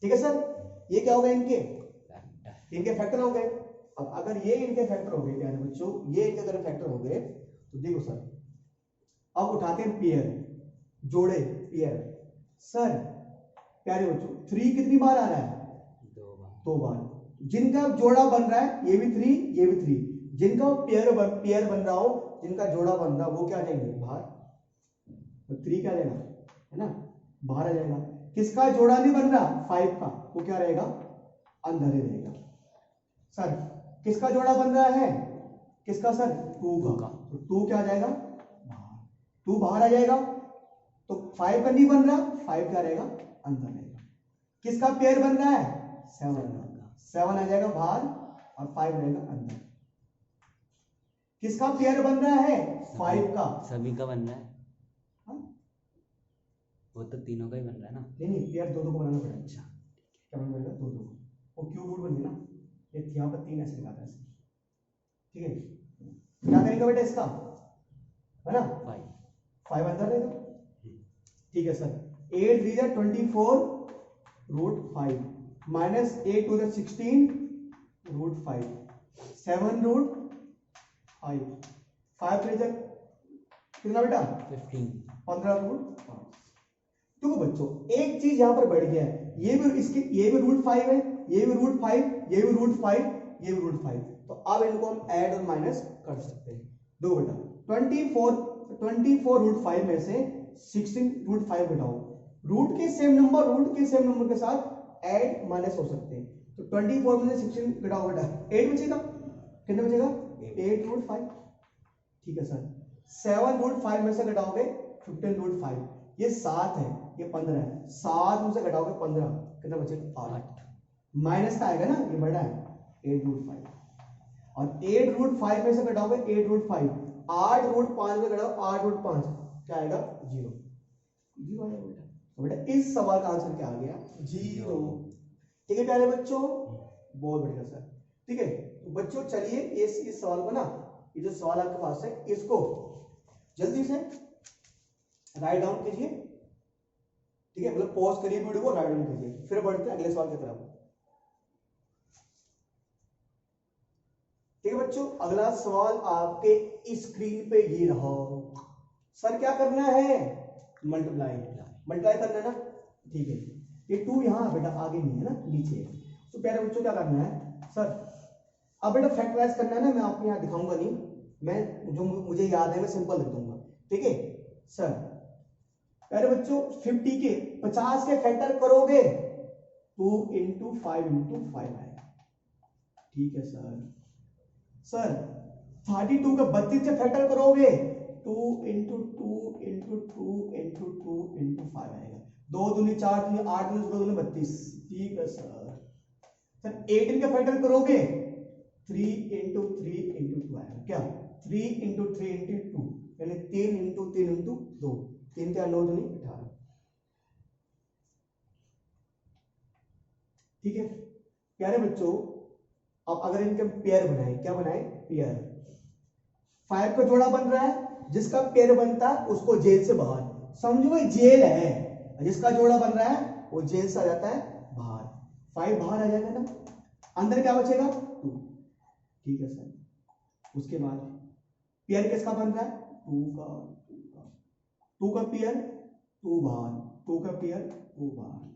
ठीक है सर, ये क्या हो गए? इनके फैक्टर हो गए। अब अगर ये इनके फैक्टर हो गए प्यारे बच्चों, ये इनके अगर फैक्टर हो गए तो देखो सर, अब उठाते हैं पेयर, जोड़े, पेयर। सर प्यारे बच्चों 3 कितनी बार आ रहा है? 2 बार। जिनका जोड़ा बन रहा है ये भी 3, ये भी 3, जिनका पेयर बन रहा हो, जिनका जोड़ा बन रहा वो क्या जाएंगे? बाहर। तो 3 क्या जाएगा? है ना, बाहर आ जाएगा। किसका जोड़ा नहीं बन रहा? 5 का, वो क्या रहेगा? अंदर ही रहेगा। सर किसका जोड़ा बन रहा है? किसका सर? 2 का, तो 2 क्या आ जाएगा? बाहर। 2 बाहर आ जाएगा। तो 5 का नहीं बन रहा, 5 क्या रहेगा? अंदर रहेगा। किसका पेयर बन रहा है? 7 का, 7 आ जाएगा बाहर और 5 रहेगा अंदर। किसका पेयर बन रहा है? 5 का। सभी का बन रहा है। हाँ? वो तो तीनों का ही बन रहा है ना। नहीं पेयर 2 को बनाना पड़ेगा। अच्छा, क्या बन जाएगा? 2 वो क्यूब रूट बन गया ना, ये यहाँ पर 3 ऐसे लिखाता है। ठीक है, क्या करेंगे बेटा इसका? है ना, 5 अंदर रहेगा। ठीक है सर, 8 3 जा 24 रूट 5 माइनस 8 2 जा 16 रूट 5 7 रूट 5 5 3 जा कितना बेटा? 15 रूट 5। देखो बच्चों एक चीज यहां पर बढ़ गया है, ये भी रूट 5 है, ये भी रूट 5, ये भी रूट 5, ये भी रूट 5। तो अब इनको हम ऐड और माइनस कर सकते हैं। दो बेटा 24 रूट 5 में से 16 रूट 5 घटाओ। रूट के सेम नंबर के साथ ऐड माइनस हो सकते हैं। तो 24 में से 16 घटाओ बेटा, 8 बचेगा। कितना बचेगा? 8 रूट 5। ठीक है सर, 7 रूट 5 में से घटाओगे 15 रूट 5, ये 7 है, ये 15 है। 7 में से घटाओगे 15, कितना बचेगा? 8। माइनस का आएगा ना, ये बड़ा है 8 रूट 5। और 8 रूट 5 में से घटाओगे 8 रूट 5, 8 रूट 5 में घटाओ 8 रूट 5, क्या आएगा? 0 आएगा बेटा। तो बेटा इस सवाल का आंसर क्या आ गया? 0। ठीक है प्यारे बच्चों, बहुत बढ़िया सर। ठीक है तो बच्चों चलिए इस सवाल को ना, ये जो सवाल आपके पास है इसको जल्दी से राइट डाउन कीजिए। ठीक है, मतलब पॉज करिए वीडियो को, राइट डाउन कीजिए, फिर बढ़ते हैं अगले सवाल की तरफ। ठीक है बच्चों, अगला सवाल आपके स्क्रीन पे ये रहा। सर क्या करना है? मल्टीप्लाई करना है ना। ठीक है, ये 2 यहाँ बेटा आगे नहीं है ना, नीचे है। तो प्यारे बच्चों क्या करना है सर? अब बेटा फैक्टराइज करना है ना, मैं आपको यहाँ दिखाऊंगा नहीं, मैं जो मुझे याद है मैं सिंपल लिख दूंगा। ठीक है सर, प्यारे बच्चों 50 के फैक्टर करोगे 2 into 5 into 5 आएगा। ठीक है सर 32 का 32 से फैक्टर करोगे 2 into 2 into 2 into 2 into 5 आएगा। 2 दूनी 4 दूनी 8 दूनी 16 दूनी 32। ठीक है सर 18 का फैक्टर करोगे 3 into 3 into 2 आएगा। क्या? 3 into 3 into 2, यानी 3 into 3 into 2, 3 के 9 दूनी 18। ठीक है प्यारे बच्चों, अब अगर इनके पेयर बनाए, क्या बनाए, पेयर। 5 का जोड़ा बन रहा है, जिसका पेयर बनता है उसको जेल से बाहर, समझो ये जेल है, जिसका जोड़ा बन रहा है वो जेल से आ जाता है बाहर। 5 बाहर आ जाएगा ना, अंदर क्या बचेगा 2। ठीक है सर। उसके बाद पेयर किसका बन रहा है, 2 का पेयर 2 बाहर, 2 का पेयर 2 बाहर।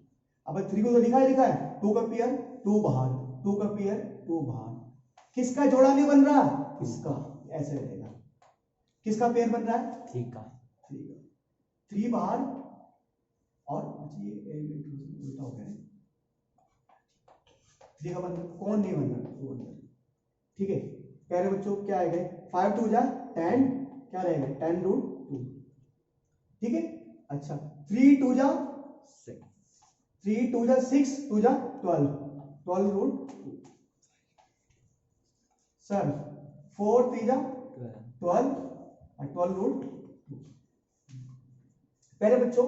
अब 3 को तो लिखा है 2 का पेयर 2 बाहर, 2 का पेयर 2 बाहर। किसका जोड़ा नहीं बन रहा, इसका, ऐसे रहेगा। किसका पेयर बन रहा है, 3 का। 3 बाहर और उल्टा हो गया, 3 का बन रहा, कौन नहीं बन रहा, 2 बन रहा। ठीक है प्यारे बच्चों, क्या आएगा 5 2 जा 10, क्या रहेगा 10 रूट 2। ठीक है अच्छा, 3 2 जा 6, 3 2 जा 6, 2 जा 12, 12 रूट 2। सर 4 3 जा 12 और 12 रूट 2। पहले बच्चों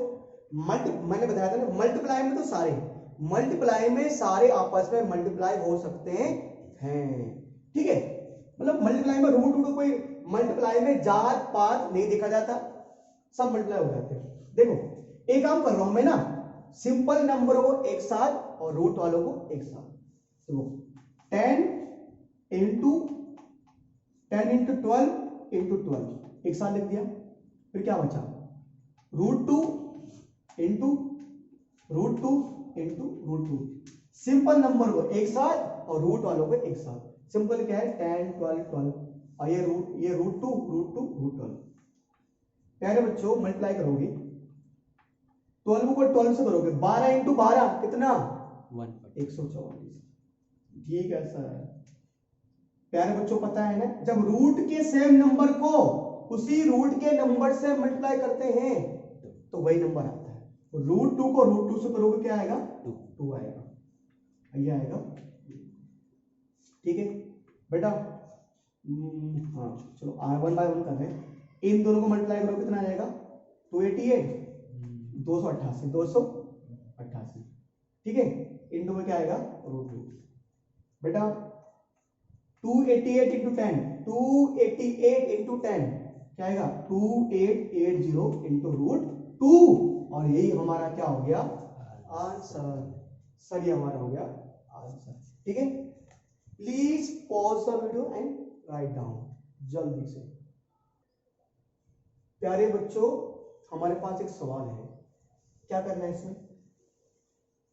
मैंने बताया था ना, मल्टीप्लाई में तो सारे, मल्टीप्लाई में सारे आपस में मल्टीप्लाई हो सकते हैं। ठीक है, मतलब मल्टीप्लाई में रूट रूट कोई मल्टीप्लाई में जात पात नहीं देखा जाता, सब मल्टीप्लाई हो जाते हैं। देखो एक काम कर रहा हूं मैं ना, सिंपल नंबरों को एक साथ और रूट वालों को एक साथ। देखो 10 इंटू 12 इंटू 12 एक साथ लिख दिया, फिर क्या बचा, root 2 into root 2 into root 2। Simple number को एक साथ और रूट वालों को एक साथ। सिंपल क्या है 10 12 12 और ये रूट 2 रूट 12। प्यारे बच्चों मल्टीप्लाई करोगे 12 को 12 से करोगे, 12 इंटू 12 कितना 144। ठीक है सर। प्यारे बच्चों पता है ना, जब रूट के सेम नंबर को उसी रूट के नंबर से मल्टीप्लाई करते हैं तो वही नंबर आता है। रूट 2 को रूट 2 से करोगे क्या आएगा 2 आएगा, ये आएगा। ठीक है बेटा, हाँ चलो 1 बाय 1 कर रहे हैं। इन दोनों को मल्टीप्लाई करो कितना आ जाएगा 288 288। ठीक है, इन दोनों में क्या आएगा रूट 2। बेटा 288 इंटू 10, 288 इंटू 10 क्या आएगा 2880 इंटू रूट 2, और यही हमारा क्या हो गया आंसर। सर ये हमारा हो गया आंसर। ठीक है, please pause the video and write down जल्दी से। प्यारे बच्चों हमारे पास एक सवाल है, क्या करना है इसमें,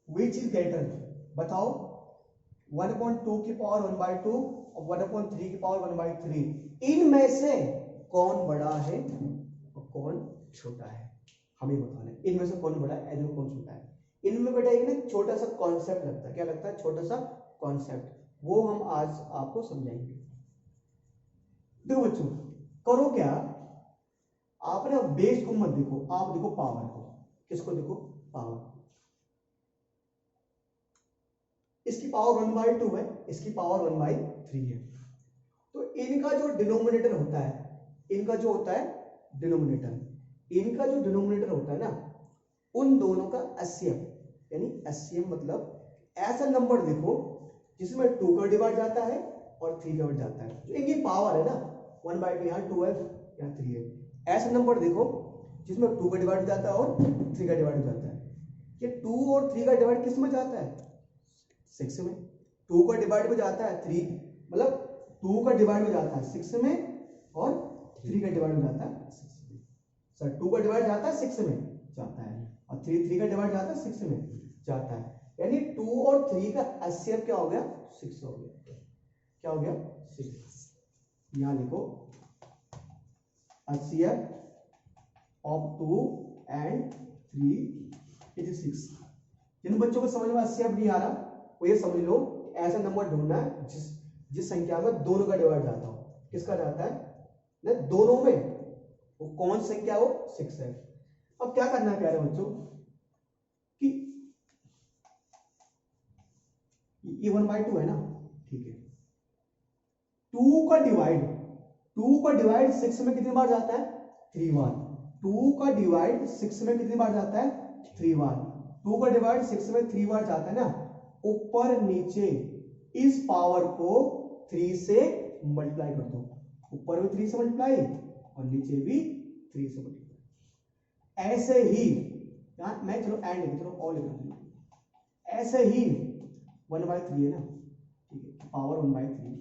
विच इज ग्रेटर, बताओ 1/2 की पावर 1/2 और 1/3 की पावर 1/3, इनमें से कौन बड़ा है और कौन छोटा है, हमें बताना है। इनमें से कौन बड़ा है, इनमें कौन छोटा है। इनमें बेटा एक ना छोटा सा कॉन्सेप्ट लगता है, क्या लगता है छोटा सा कॉन्सेप्ट, वो हम आज आपको समझाएंगे। देखो बच्चों करो क्या, आप ना बेस को मत देखो, आप देखो पावर को। किसको देखो, पावर। इसकी पावर 1/2 है, इसकी पावर 1/3 है। तो इनका जो डिनोमिनेटर होता है, इनका जो होता है डिनोमिनेटर, इनका जो डिनोमिनेटर होता है ना, उन दोनों का एचसीएफ, यानी एचसीएफ मतलब ऐसा नंबर देखो जिसमें 2 का डिवाइड जाता है और 3 का डिवाइड जाता है। जो इनकी पावर है ना 1/2, यहाँ 2 है यहाँ 3 है, ऐसा नंबर देखो जिसमें 2 का डिवाइड जाता है और 3 का डिवाइड जाता है। ये 2 और 3 का डिवाइड किस में जाता है 6 में। 2 का डिवाइड में जाता है 3, मतलब 2 का डिवाइड में जाता है 6 में और 3 का डिवाइड में जाता है 6 में। सर 2 का डिवाइड जाता है 6 में जाता है और 3 का डिवाइड जाता है 6 में जाता है, यानी 2 और 3 का एचसीएफ क्या हो गया 6 हो गया। क्या हो गया 6। यहां लिखो एचसीएफ ऑफ 2 एंड 3 इज 6। जिन बच्चों को समझ में एचसीएफ नहीं आ रहा वो ये समझ लो ऐसा नंबर ढूंढना है जिस संख्या में दोनों का डिवाइड जाता हो। किसका जाता है ना दोनों में, वो कौन संख्या हो 6 है। अब क्या करना है प्यारे बच्चों कि ये 1/2 है ना, ठीक है, 2 का डिवाइड 6 में कितनी बार जाता है 3 बार, 2 का डिवाइड 6 में कितनी बार जाता है? 3 बार। 2 का डिवाइड 6 में 3 बार जाता है ना, ऊपर नीचे इस पावर को 3 से मल्टीप्लाई कर दो, ऊपर भी 3 से मल्टीप्लाई और नीचे भी 3 से मल्टीप्लाई। ऐसे ही यहां मैं चलो एंड लिख, चलो और लिख दूं, ऐसे ही 1/3 है ना, ठीक है, पावर 1/3।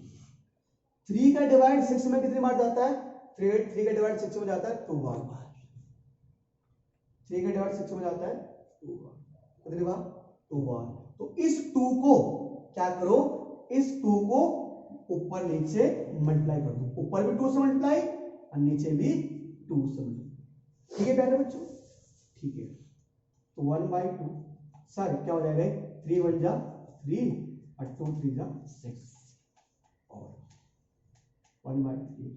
3 का डिवाइड 6 में कितनी बार जाता है? 3 का डिवाइड 6 में जाता है 2 बार। 3 का डिवाइड 6 में जाता है 2 बार। कितनी बार? 2 बार। तो इस 2 को क्या करो, इस 2 को ऊपर नीचे मल्टीप्लाई कर दो, ऊपर भी 2 से मल्टीप्लाई और नीचे भी 2 से मल्टीप्लाई। ठीक है प्यारे बच्चों, ठीक है। तो 1/2 सर क्या हो जाएगा? 3 1 जा 3 और 2 3 जा 6 और 1/3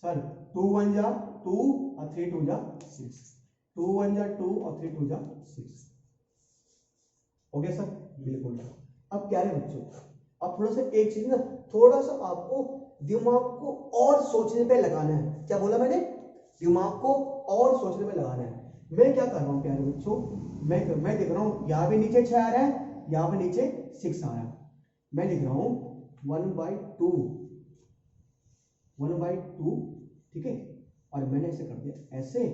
सर 2 1 जा 2 और 3 2 जा 6, 2 1 जा 2 और 3 2 जा 6। ओके सर, बिल्कुल। अब क्या है बच्चों, अब थोड़ा सा एक चीज ना, थोड़ा सा आपको दिमाग को और सोचने पे लगाना है। क्या बोला मैंने? दिमाग को और सोचने पे लगाना है। मैं क्या कर रहा हूँ प्यारे बच्चों, मैं देख रहा हूँ यहाँ पे नीचे 6 आ रहा है, यहाँ पे नीचे 6 आ रहा है। मैं लिख रहा हूँ 1/2, 1/2, ठीक है, और मैंने ऐसे कर दिया ऐसे,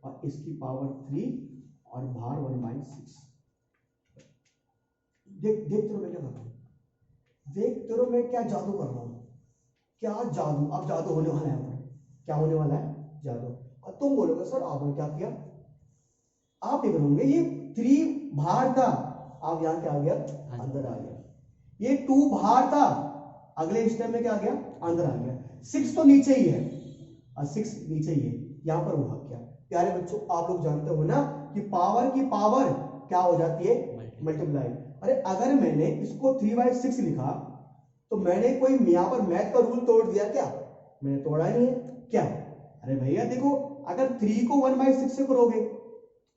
और इसकी पावर 3 और बाहर 1/6। देखते रहो मैं क्या कर रहा हूँ, देखते रहो मैं क्या जादू कर रहा हूँ, क्या जादू। अब जादू होने वाला है यहाँ पर, क्या होने वाला है? जादू। और तुम बोलोगे सर आपने क्या किया? आप देख रहे ये 3 बाहर था, आप यहाँ क्या आ गया? अंदर आ गया। ये 2 बाहर था, अगले स्टेप में क्या आ गया? अंदर आ गया। 6 तो नीचे ही है और 6 नीचे ही है, यहाँ पर वो भाग गया। प्यारे बच्चों आप लोग जानते हो ना कि पावर की पावर क्या हो जाती है? मल्टीप्लाई। अरे अगर मैंने इसको 3/6 लिखा तो मैंने कोई यहाँ पर मैथ का रूल तोड़ दिया क्या? मैंने तोड़ा नहीं है क्या? अरे भैया देखो, अगर 3 को 1/6 से करोगे,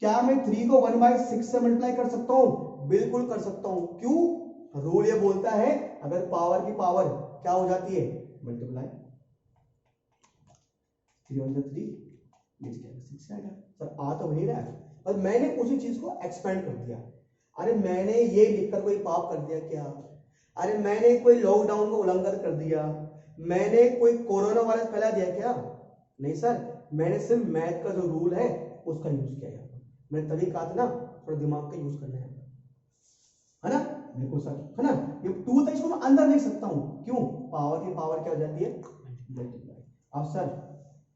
क्या मैं 3 को 1/6 से मल्टीप्लाई कर सकता हूं? बिल्कुल कर सकता हूं। क्यों? रूल ये बोलता है अगर पावर की पावर क्या हो जाती है? मल्टीप्लाई। 3 1 3 नीचे 6 आएगा। सर आ तो वही रहा है, और मैंने उसी चीज को एक्सपेंड कर दिया। अरे मैंने ये लिखकर कोई पाप कर दिया क्या? अरे मैंने कोई लॉकडाउन को उल्लंघन कर दिया? मैंने कोई कोरोना वायरस फैला दिया क्या? नहीं सर, मैंने सिर्फ मैथ का जो रूल है उसका यूज किया है। मैंने तभी कहा था ना थोड़ा दिमाग का यूज करना है ना? बिल्कुल सर, है ना? ये 2 था, इसको मैं अंदर लिख सकता हूं। क्यों? पावर की पावर क्या हो जाती है? मल्टीप्लाई। अब सर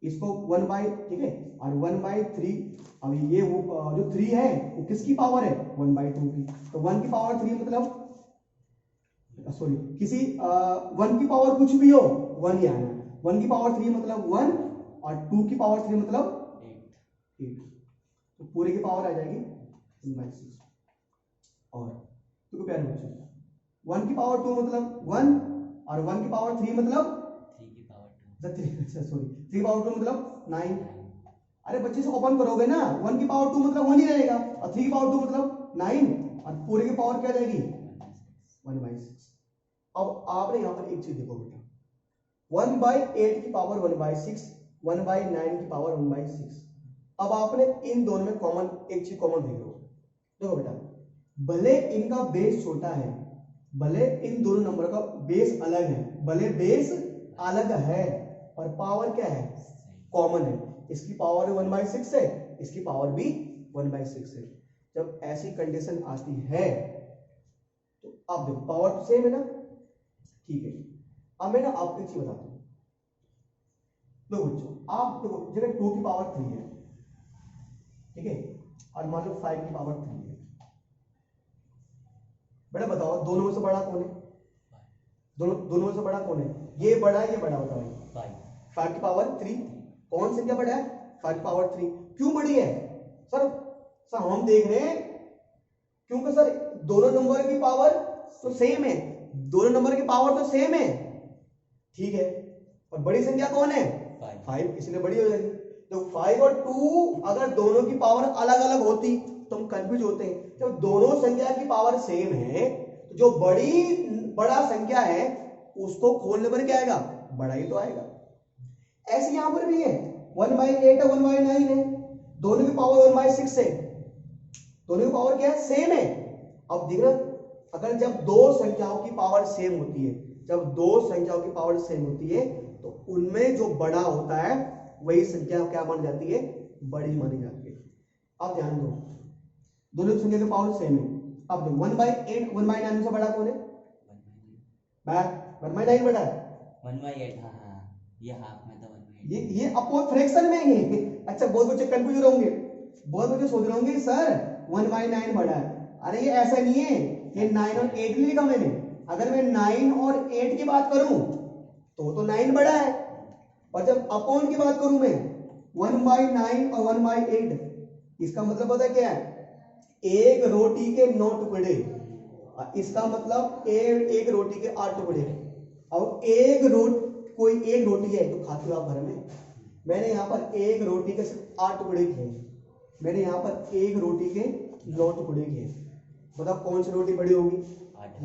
इसको 1 ठीक है, और 1/3, अब ये वो जो 3 है वो किसकी पावर है? 1/2 की। तो 1 की पावर 3 मतलब सॉरी किसी 1 की पावर कुछ भी हो 1 ही आना है। 1 की पावर 3 मतलब 1 और 2 की पावर 3 मतलब 8। तो पूरे की पावर आ जाएगी 1/6। और तो प्यारे बच्चों 1 की पावर 2 मतलब 1 और 1 की पावर 3 मतलब 3 की पावर 2, सॉरी 3 पावर 2 मतलब 9। अरे बच्चे से ओपन करोगे ना, 1 की पावर 2 मतलब 1 ही रहेगा और 3 की पावर 2 मतलब 9 और पूरे की पावर क्या जाएगी? 1/6। अब आपने यहां पर एक चीज देखो बेटा, 1/8 की पावर 1/6, 1/9 की पावर 1/6। अब आपने इन दोनों में कॉमन एक चीज कॉमन देख लो। देखो बेटा, भले इनका बेस छोटा है, भले इन दोनों नंबर का बेस अलग है, भले बेस अलग है, और पावर क्या है? कॉमन है। इसकी पावर 1/6 है, इसकी पावर भी 1/6 है। जब ऐसी कंडीशन आती है तो आप देखो पावर तो सेम है ना, ठीक है। अब मैं ना आपको एक चीज बताता हूं। लो बच्चों, आप देखो जगह 2 की पावर 3 है, ठीक है, और मान लो 5 की पावर 3 है। बेटा बताओ दोनों में से बड़ा कौन है? दोनों में से बड़ा कौन है? ये बड़ा है, ये बड़ा, बताओ भाई। 5 की पावर 3 कौन संख्या बड़ा है? 5 की पावर 3 क्यों बड़ी है? सर हम देख रहे हैं क्योंकि सर दोनों नंबर की पावर तो सेम है, दोनों नंबर की पावर तो सेम है, ठीक है, और बड़ी संख्या कौन है? 5, इसलिए बड़ी हो जाएगी। तो 5 और 2 अगर दोनों की पावर अलग अलग होती तो हम कंफ्यूज होते हैं। जब दोनों संख्या की पावर सेम है तो जो बड़ा संख्या है उसको खोलने पर क्या आएगा? बड़ा ही तो आएगा। ऐसे यहां पर भी है, 1/8 है, 1/9 है, दोनों की पावर 1/6 है, दोनों की पावर क्या है, सेम है। अब देख रहे, अगर जब दो संख्याओं की पावर सेम होती है, जब दो संख्याओं की पावर सेम होती है तो उनमें जो बड़ा होता है वही संख्या क्या मानी जाती है, बड़ी मानी जाती है। अब ध्यान दो, दोनों की संख्या की पावर सेम है। अब देखो 1/8 1/9 से बड़ा कौन है, 1/9 बड़ा है, 1/8। हाँ हाँ, ये हाफ में था 1/8। ये अपॉन फ्रैक्शन में ही है। अच्छा बहुत बच्चे कंफ्यूज होंगे, बहुत बच्चे सोच रहे होंगे सर 1/9 बड़ा है। अरे ये ऐसा नहीं है, ये 9 और 8 नहीं लिखा मैंने। अगर मैं 9 और 8 की बात करूं तो 9 बड़ा है, और जब अपॉन की बात करूं मैं 1/9 और 1/8, इसका मतलब पता क्या है, एक रोटी के 9 टुकड़े, इसका मतलब एक रोटी के 8 टुकड़े। अब कोई एक रोटी है तो खाते हो आप घर में, मैंने यहाँ पर एक रोटी के सिर्फ 8 टुकड़े किए, मैंने यहाँ पर एक रोटी के 9 टुकड़े किए। बताओ कौन सी रोटी बड़ी होगी,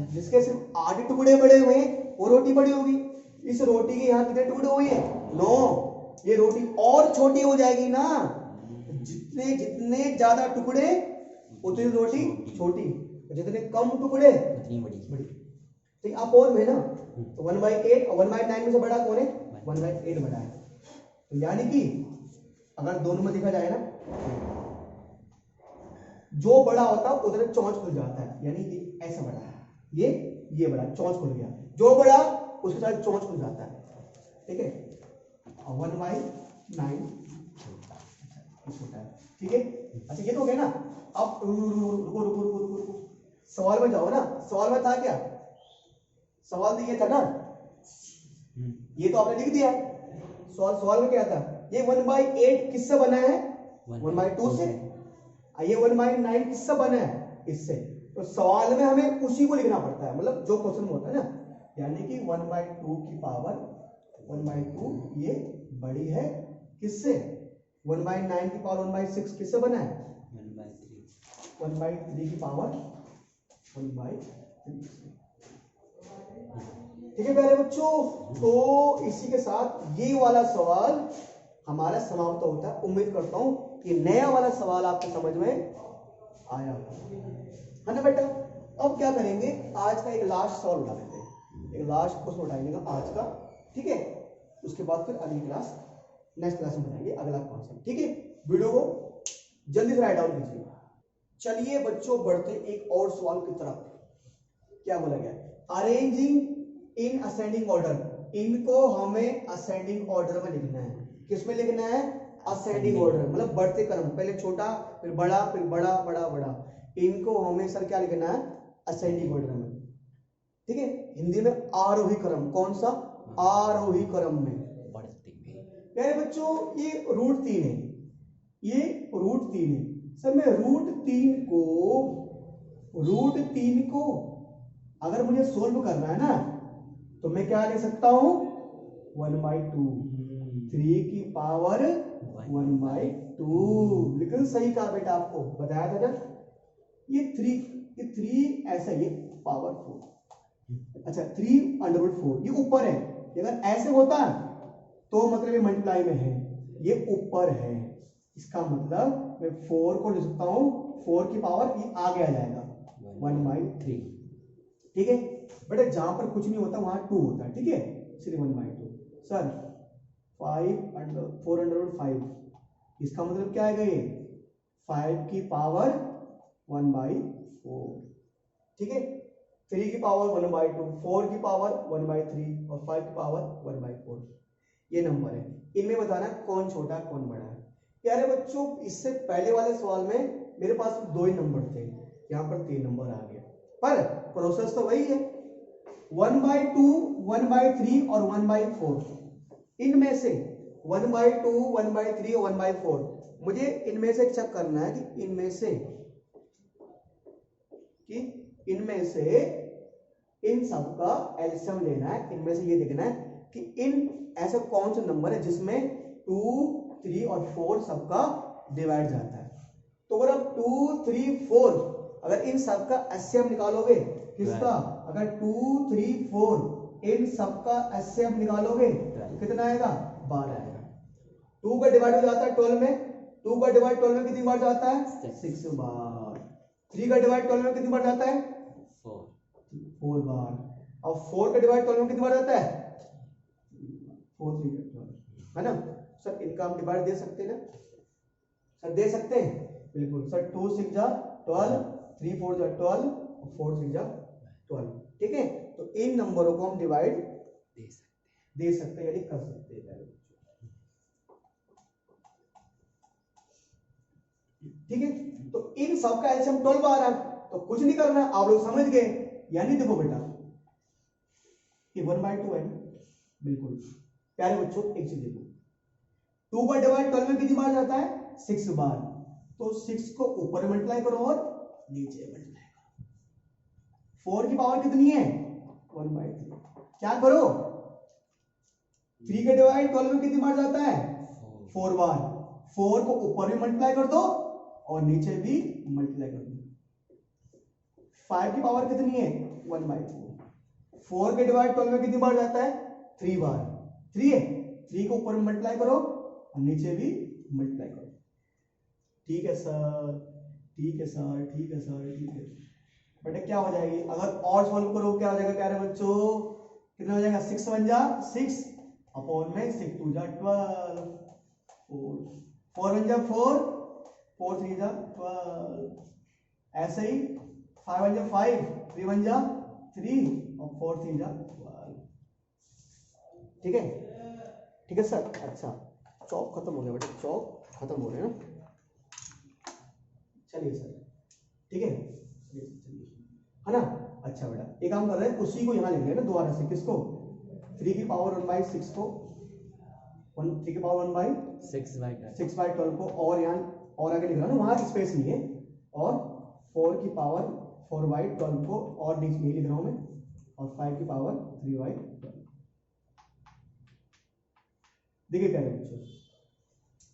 जिसके सिर्फ 8 टुकड़े बड़े हुए हैं वो रोटी बड़ी होगी। इस रोटी के यहाँ कितने टुकड़े हुए हैं, 9, ये रोटी और छोटी हो जाएगी ना, जितने जितने ज्यादा टुकड़े उतनी रोटी छोटी, जितने कम टुकड़े उतनी बड़ी। तो आप और में ना, तो 1/8 और 1/9 में से बड़ा कौन है, 1/8 बड़ा है। तो यानी कि अगर दोनों में देखा जाए ना, जो बड़ा होता है उधर चौंच खुल जाता है, यानी ये ऐसा बड़ा है, ये बड़ा चौंच खुल गया, जो बड़ा उसके साथ चौंच खुल जाता है, ठीक है। 1/9 छोटा है, ठीक है। अच्छा ये तो हो गया ना। अब रुको, सवाल में जाओ ना, सवाल में था क्या, सवाल तो ये था ना, ये तो आपने लिख दिया है। सवाल में क्या था, ये 1/8 किससे बना है, 1/2 से। ये 1/9 किससे बना है, इससे। तो सवाल में हमें उसी को लिखना पड़ता है, मतलब जो क्वेश्चन में होता है ना, यानी कि 1/2 की पावर 1/2 ये बड़ी है किससे, 1/9 की पावर 1/6 किससे बना है, 1/3 की पावर 1/3। ठीक है प्यारे बच्चों, तो इसी के साथ ये वाला सवाल हमारा समाप्त होता है। उम्मीद करता हूं कि नया वाला सवाल आपको समझ में आया है ना बेटा। अब क्या करेंगे, आज का एक लास्ट सवाल उठा लेते हैं, एक लास्ट क्वेश्चन उठाएंगे आज का, ठीक है। उसके बाद फिर अगली क्लास, नेक्स्ट क्लास में बनाएंगे अगला कॉन्सेप्ट, ठीक है। वीडियो को जल्दी से राइट डाउन कीजिए। चलिए बच्चों बढ़ते एक और सवाल की तरफ। क्या बोला गया, अरेंजिंग इन असेंडिंग ऑर्डर। इनको हमें असेंडिंग ऑर्डर में लिखना है। किस में लिखना है, असेंडिंग ऑर्डर, मतलब बढ़ते क्रम, पहले छोटा फिर बड़ा फिर बड़ा बड़ा बड़ा। इनको हमें सर क्या लिखना है, असेंडिंग ऑर्डर में, ठीक है। हिंदी में आरोही क्रम, कौन सा, आरोही क्रम में। प्यारे बच्चों ये √3 है, ये √3 है सर। मैं √3 को अगर मुझे सोल्व करना है ना, तो मैं क्या ले सकता हूं, 1/2, 3 की पावर 1/2। लेकिन सही कहा बेटा, आपको बताया था ना, ये 3 ऐसा, ये पावर 4, अच्छा 3/4 ये ऊपर है। अगर ऐसे होता तो मतलब ये मल्टीप्लाई में है, ये ऊपर है, इसका मतलब मैं 4 को लिख सकता हूं, 4 की पावर ये आगे आ जाएगा 1/3, ठीक है बेटा। जहां पर कुछ नहीं होता वहां 2 होता है, ठीक है, इसलिए 1/2। सर 4/5, इसका मतलब क्या आएगा, ये 5 की पावर 1/4, ठीक है। 3 की पावर 1/2, 4 की पावर 1/3 और 5 की पावर 1/4, ये नंबर है। इनमें बताना कौन छोटा कौन बड़ा है। प्यारे बच्चों इससे पहले वाले सवाल में मेरे पास 2 ही नंबर थे, यहाँ पर 3 नंबर आ गया, पर प्रोसेस तो वही है। 1/2, 1/3 और 1/4, इनमें से 1/2, 1/3 और 1/4 मुझे इनमें से चेक करना है कि इनमें से इन सब का एलसीएम लेना है। इनमें से ये देखना है कि इन ऐसा कौन सा नंबर है जिसमें 2, 3 और 4 सबका डिवाइड जाता है। तो अगर आप 2, 3, 4 अगर इन सब का एलसीएम निकालोगे, किसका, अगर 2, 3, 4 इन सब का एलसीएम निकालोगे तो कितना आएगा, 12 आएगा। 2 का डिवाइड हो जाता है 12 में, 2 का डिवाइड 12 में कितनी बार जाता है? Six. 6 बार। 3 का डिवाइड 12 में कितनी बार जाता है? 4 बार। अब 4 का डिवाइड 12 में कितनी बार जाता है? 4 3 12 है ना सर। इनका हम डिवाइड दे सकते हैं ना सर? दे सकते हैं बिल्कुल सर। 2 6 जा 12, 3 4 जा 12 और 4 6 जा 12। ठीक है, तो इन नंबरों को हम डिवाइड दे सकते हैं यानी कर सकते हैं। ठीक है, तो इन सब का एलसीएम 12 आ रहा है, तो कुछ नहीं करना, आप लोग समझ गए। यानी देखो बेटा ये 1/2 है ना, बिल्कुल प्यारे बच्चों। एक चीज देखो, 2 का डिवाइड 12 में कितनी बार जाता है? 6 बार। तो 6 को ऊपर मल्टीप्लाई करो और नीचे मल्टीप्लाई करो। 4 की पावर कितनी है? 1/3। क्या करो, 3 के डिवाइड 12 में कितनी बार जाता है? 4 बार। 4 को ऊपर भी मल्टीप्लाई कर दो और नीचे भी मल्टीप्लाई कर दो। 5 की पावर कितनी है? 1/4। 4 के डिवाइड 12 में कितनी बार जाता है? 3 बार। 3 है, 3 को ऊपर मल्टीप्लाई करो और नीचे भी मल्टीप्लाई करो। ठीक है सर, ठीक है सर, ठीक है सर, ठीक है बेटा। क्या हो जाएगी अगर और सॉल्व करो? क्या हो जाएगा प्यारे बच्चों? कितना हो जाएगा? 6 1 जा 6 अपॉन में 6 2 जा 12, 4 1 जा 4, 4 3 जा 12। ऐसे ही 5 1 जा 5, 3 1 जा 3 और 4 3 जा 12। ठीक है, ठीक है सर। अच्छा, चौक खत्म हो गया बेटा, चौक खत्म हो रहे हैं ना। चलिए सर, ठीक है, चलिए है ना। अच्छा बेटा, एक काम कर रहे हैं, उसी को यहाँ लिख रहे हैं ना दोबारा से। किसको? 3 की पावर 1/6 को, 3 की पावर 1/6/12 को, और यहाँ और आगे लिख रहा हूँ ना, वहां स्पेस नहीं है। और 4 की पावर 4/12 को और नीचे नहीं लिख रहा हूँ मैं, और 5 की पावर 3/12। देखिए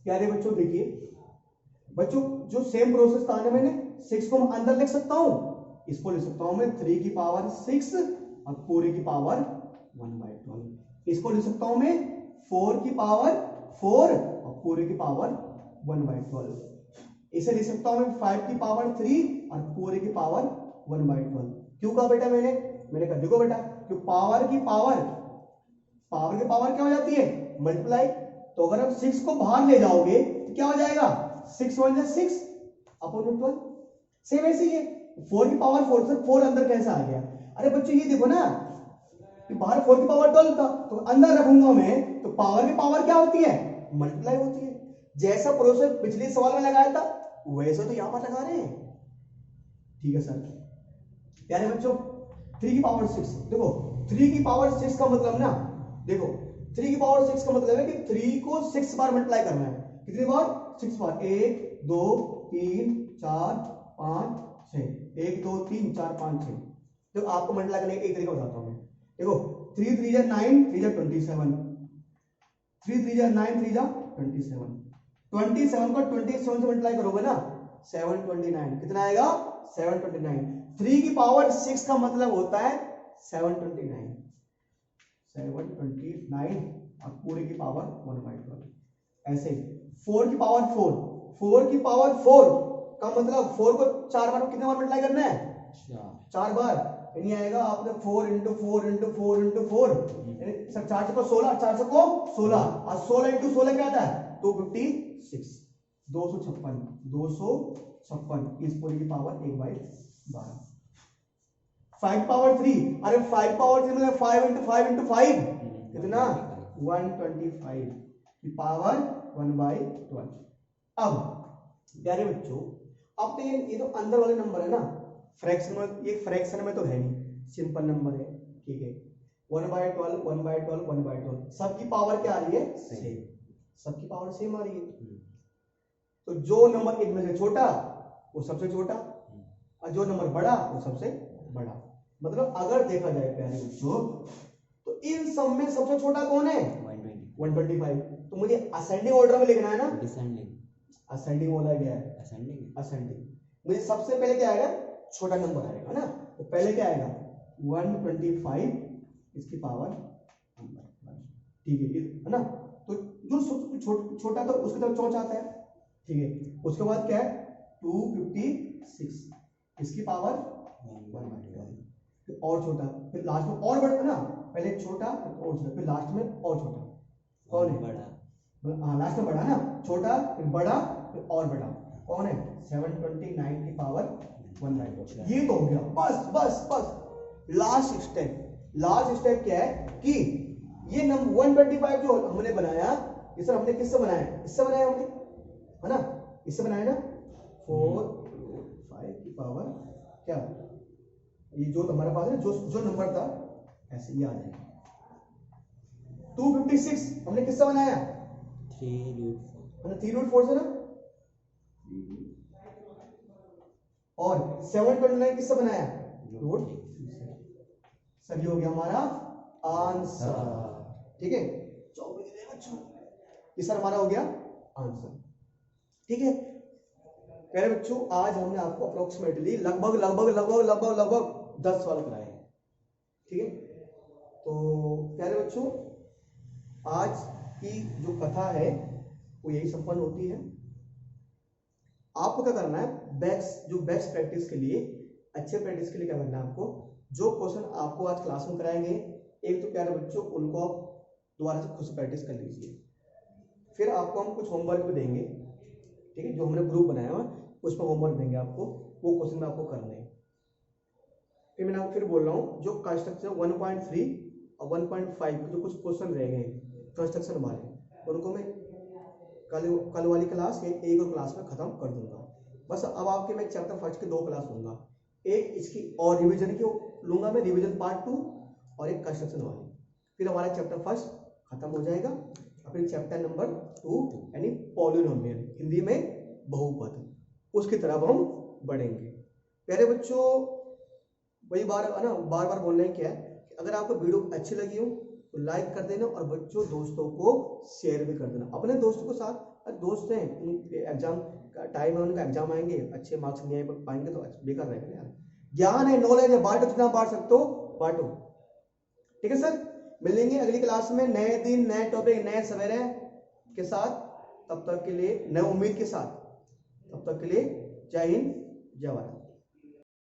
प्यारे बच्चों, देखिए बच्चों, जो सेम प्रोसेस था ना, मैंने 6 को मैं अंदर लिख सकता हूं, इसको लिख सकता हूं मैं 3 की पावर 6 और पूरे की पावर 1/12। इसको लिख सकता हूं मैं 4 की पावर 4 और पूरे की पावर 1/12। इसे लिख सकता हूं मैं 5 की पावर 3 और पूरे की पावर 1/12। क्यों कहा बेटा? मैंने कहा देखो बेटा, कि पावर की पावर क्या हो जाती है? मल्टीप्लाई। तो अगर आप 6 को बाहर ले जाओगे तो क्या हो जाएगा? 6 1 जा 6 अपॉन 12। सेम ऐसे ही है। 4 की पावर 4, सर 4 अंदर कैसे आ गया? अरे बच्चों ये देखो ना, कि बाहर 4 की पावर 12 था, तो अंदर रखूंगा मैं, तो पावर की पावर क्या होती है? मल्टीप्लाई होती है। जैसा प्रोसेस पिछले सवाल में लगाया था वैसे तो यहां पर लगा रहे हैं। ठीक है सर। प्यारे बच्चों, 3 की पावर 6, देखो 3 की पावर 6 का मतलब ना, देखो 3 की पावर 6 का मतलब है कि 3 को 6 बार मल्टीप्लाई करना है। कितनी बार? 6 बार। 1 2 3 4 5 6, 1 2 3 4 5 6। तो आपको मल्टीप्लाई करने का एक तरीका बताता हूं मैं। देखो 3 3 जा 9, 3 जा 27, 3 3 जा 9, 3 जा 27। 27 को 27 से मल्टीप्लाई करोगे ना, 729। कितना आएगा? 729। 3 की पावर 6 का मतलब होता है 729, 729 और पूरे की पावर 1/12। ऐसे 4 की पावर 4, 4 की पावर 4 का मतलब 4 को 4 बार कितने बार मल्टीप्लाई करना है? 4 बार। यानी आएगा आपने 4 × 4 × 4 × 4, सर 4 से को 16, 4 से को 16 और 16 × 16 क्या आता है? 256, 256 इस पूरी की पावर 1/12। 5 पावर 3, अरे 5 पावर 3 मतलब 5 × 5 × 5 कितना? 125 की पावर 1/12। अब प्यारे बच्चों, अब तो ये तो अंदर वाले नंबर है ना, फ्रैक्शन में, ये फ्रैक्शन में तो है नहीं, सिंपल नंबर है। ठीक है, 1/12 1/12 1/12, सबकी पावर क्या आ रही है? सेम। सबकी पावर सेम आ रही है। तो जो नंबर इनमें से छोटा वो सबसे छोटा, और जो नंबर बड़ा वो सबसे बड़ा। मतलब अगर देखा जाए प्यारे बच्चों, तो इन सब में सबसे छोटा कौन है? 125। तो मुझे असेंडिंग ऑर्डर में लिखना है ना? असेंडिंग बोला गया है, असेंडिंग। मुझे सबसे पहले क्या आएगा? छोटा नंबर आएगा ना, तो पहले क्या आएगा? 125 इसकी पावर 1/12। ठीक है ना? तो जो छोटा तो उसकी तरफ चौंच आता है। ठीक है। उसके बाद क्या है 256, इसकी पावर 1/12, और छोटा, फिर लास्ट में और बड़ा ना, पहले छोटा फिर और छोटा, फिर लास्ट में और छोटा। कौन है? बड़ा। हाँ लास्ट में बड़ा ना, छोटा फिर बड़ा फिर और बड़ा। कौन है? 729 की पावर 1/12। ये तो हो गया। बस बस बस लास्ट स्टेप क्या है कि ये नंबर 125 जो हमने बनाया, ये सर हमने किससे बनाया? इससे बनाया हमने, है ना, इससे बनाया ना। 4 की पावर क्या, ये जो हमारे पास है जो नंबर था ऐसे ही आ जाएगा। 256 हमने किससे बनाया? 3√4 से ना। और 729 किससे बनाया? रूट। सही हो गया हमारा आंसर। ठीक है, ये सर हमारा हो गया आंसर। ठीक है प्यारे बच्चों, आज हमने आपको अप्रोक्सीमेटली लगभग 10 सवाल कराए हैं। ठीक है, तो प्यारे बच्चों आज की जो कथा है वो यही संपन्न होती है। आपको क्या करना है, बेस्ट प्रैक्टिस के लिए, अच्छे प्रैक्टिस के लिए क्या करना है आपको, जो क्वेश्चन आपको आज क्लास में कराएंगे, एक तो प्यारे बच्चों उनको आप दोबारा से खुद से प्रैक्टिस कर लीजिए। फिर आपको हम कुछ होमवर्क भी देंगे, ठीक है, जो हमने ग्रुप बनाया हुआ उसमें होमवर्क देंगे आपको, वो क्वेश्चन में आपको करने हैं। फिर मैं आपको फिर बोल रहा हूँ, जो कंस्ट्रक्शन 1.3 और 1.5 जो कुछ क्वेश्चन रह गए कंस्ट्रक्शन वाले, उनको मैं कल वाली क्लास या एक और क्लास में खत्म कर दूंगा। बस अब आपके मैं चैप्टर फर्स्ट की 2 क्लास लूंगा, एक इसकी और रिवीजन की लूंगा मैं, रिवीजन पार्ट 2 और एक कंस्ट्रक्शन वाली। फिर हमारा चैप्टर फर्स्ट खत्म हो जाएगा। फिर चैप्टर नंबर 2 यानी पॉलिनोमियल, हिंदी में बहुपद, उसकी तरफ हम बढ़ेंगे। प्यारे बच्चों वही बार बार बोलने क्या है, अगर आपको वीडियो अच्छी लगी हो तो लाइक कर देना, और बच्चों दोस्तों को शेयर भी कर देना अपने दोस्तों के साथ। दोस्त हैं, एग्जाम का टाइम है, उनका एग्जाम आएंगे, अच्छे मार्क्स नहीं पाएंगे तो बेकार रहेगा यार। ज्ञान है, नॉलेज है, बांटो, जितना बांट सकते हो बांटो। ठीक है सर, मिलेंगे अगली क्लास में नए दिन, नए टॉपिक, नए सवेरे के साथ। तब तक के लिए, नए उम्मीद के साथ, तब तक के लिए जय हिंद, जय भारत।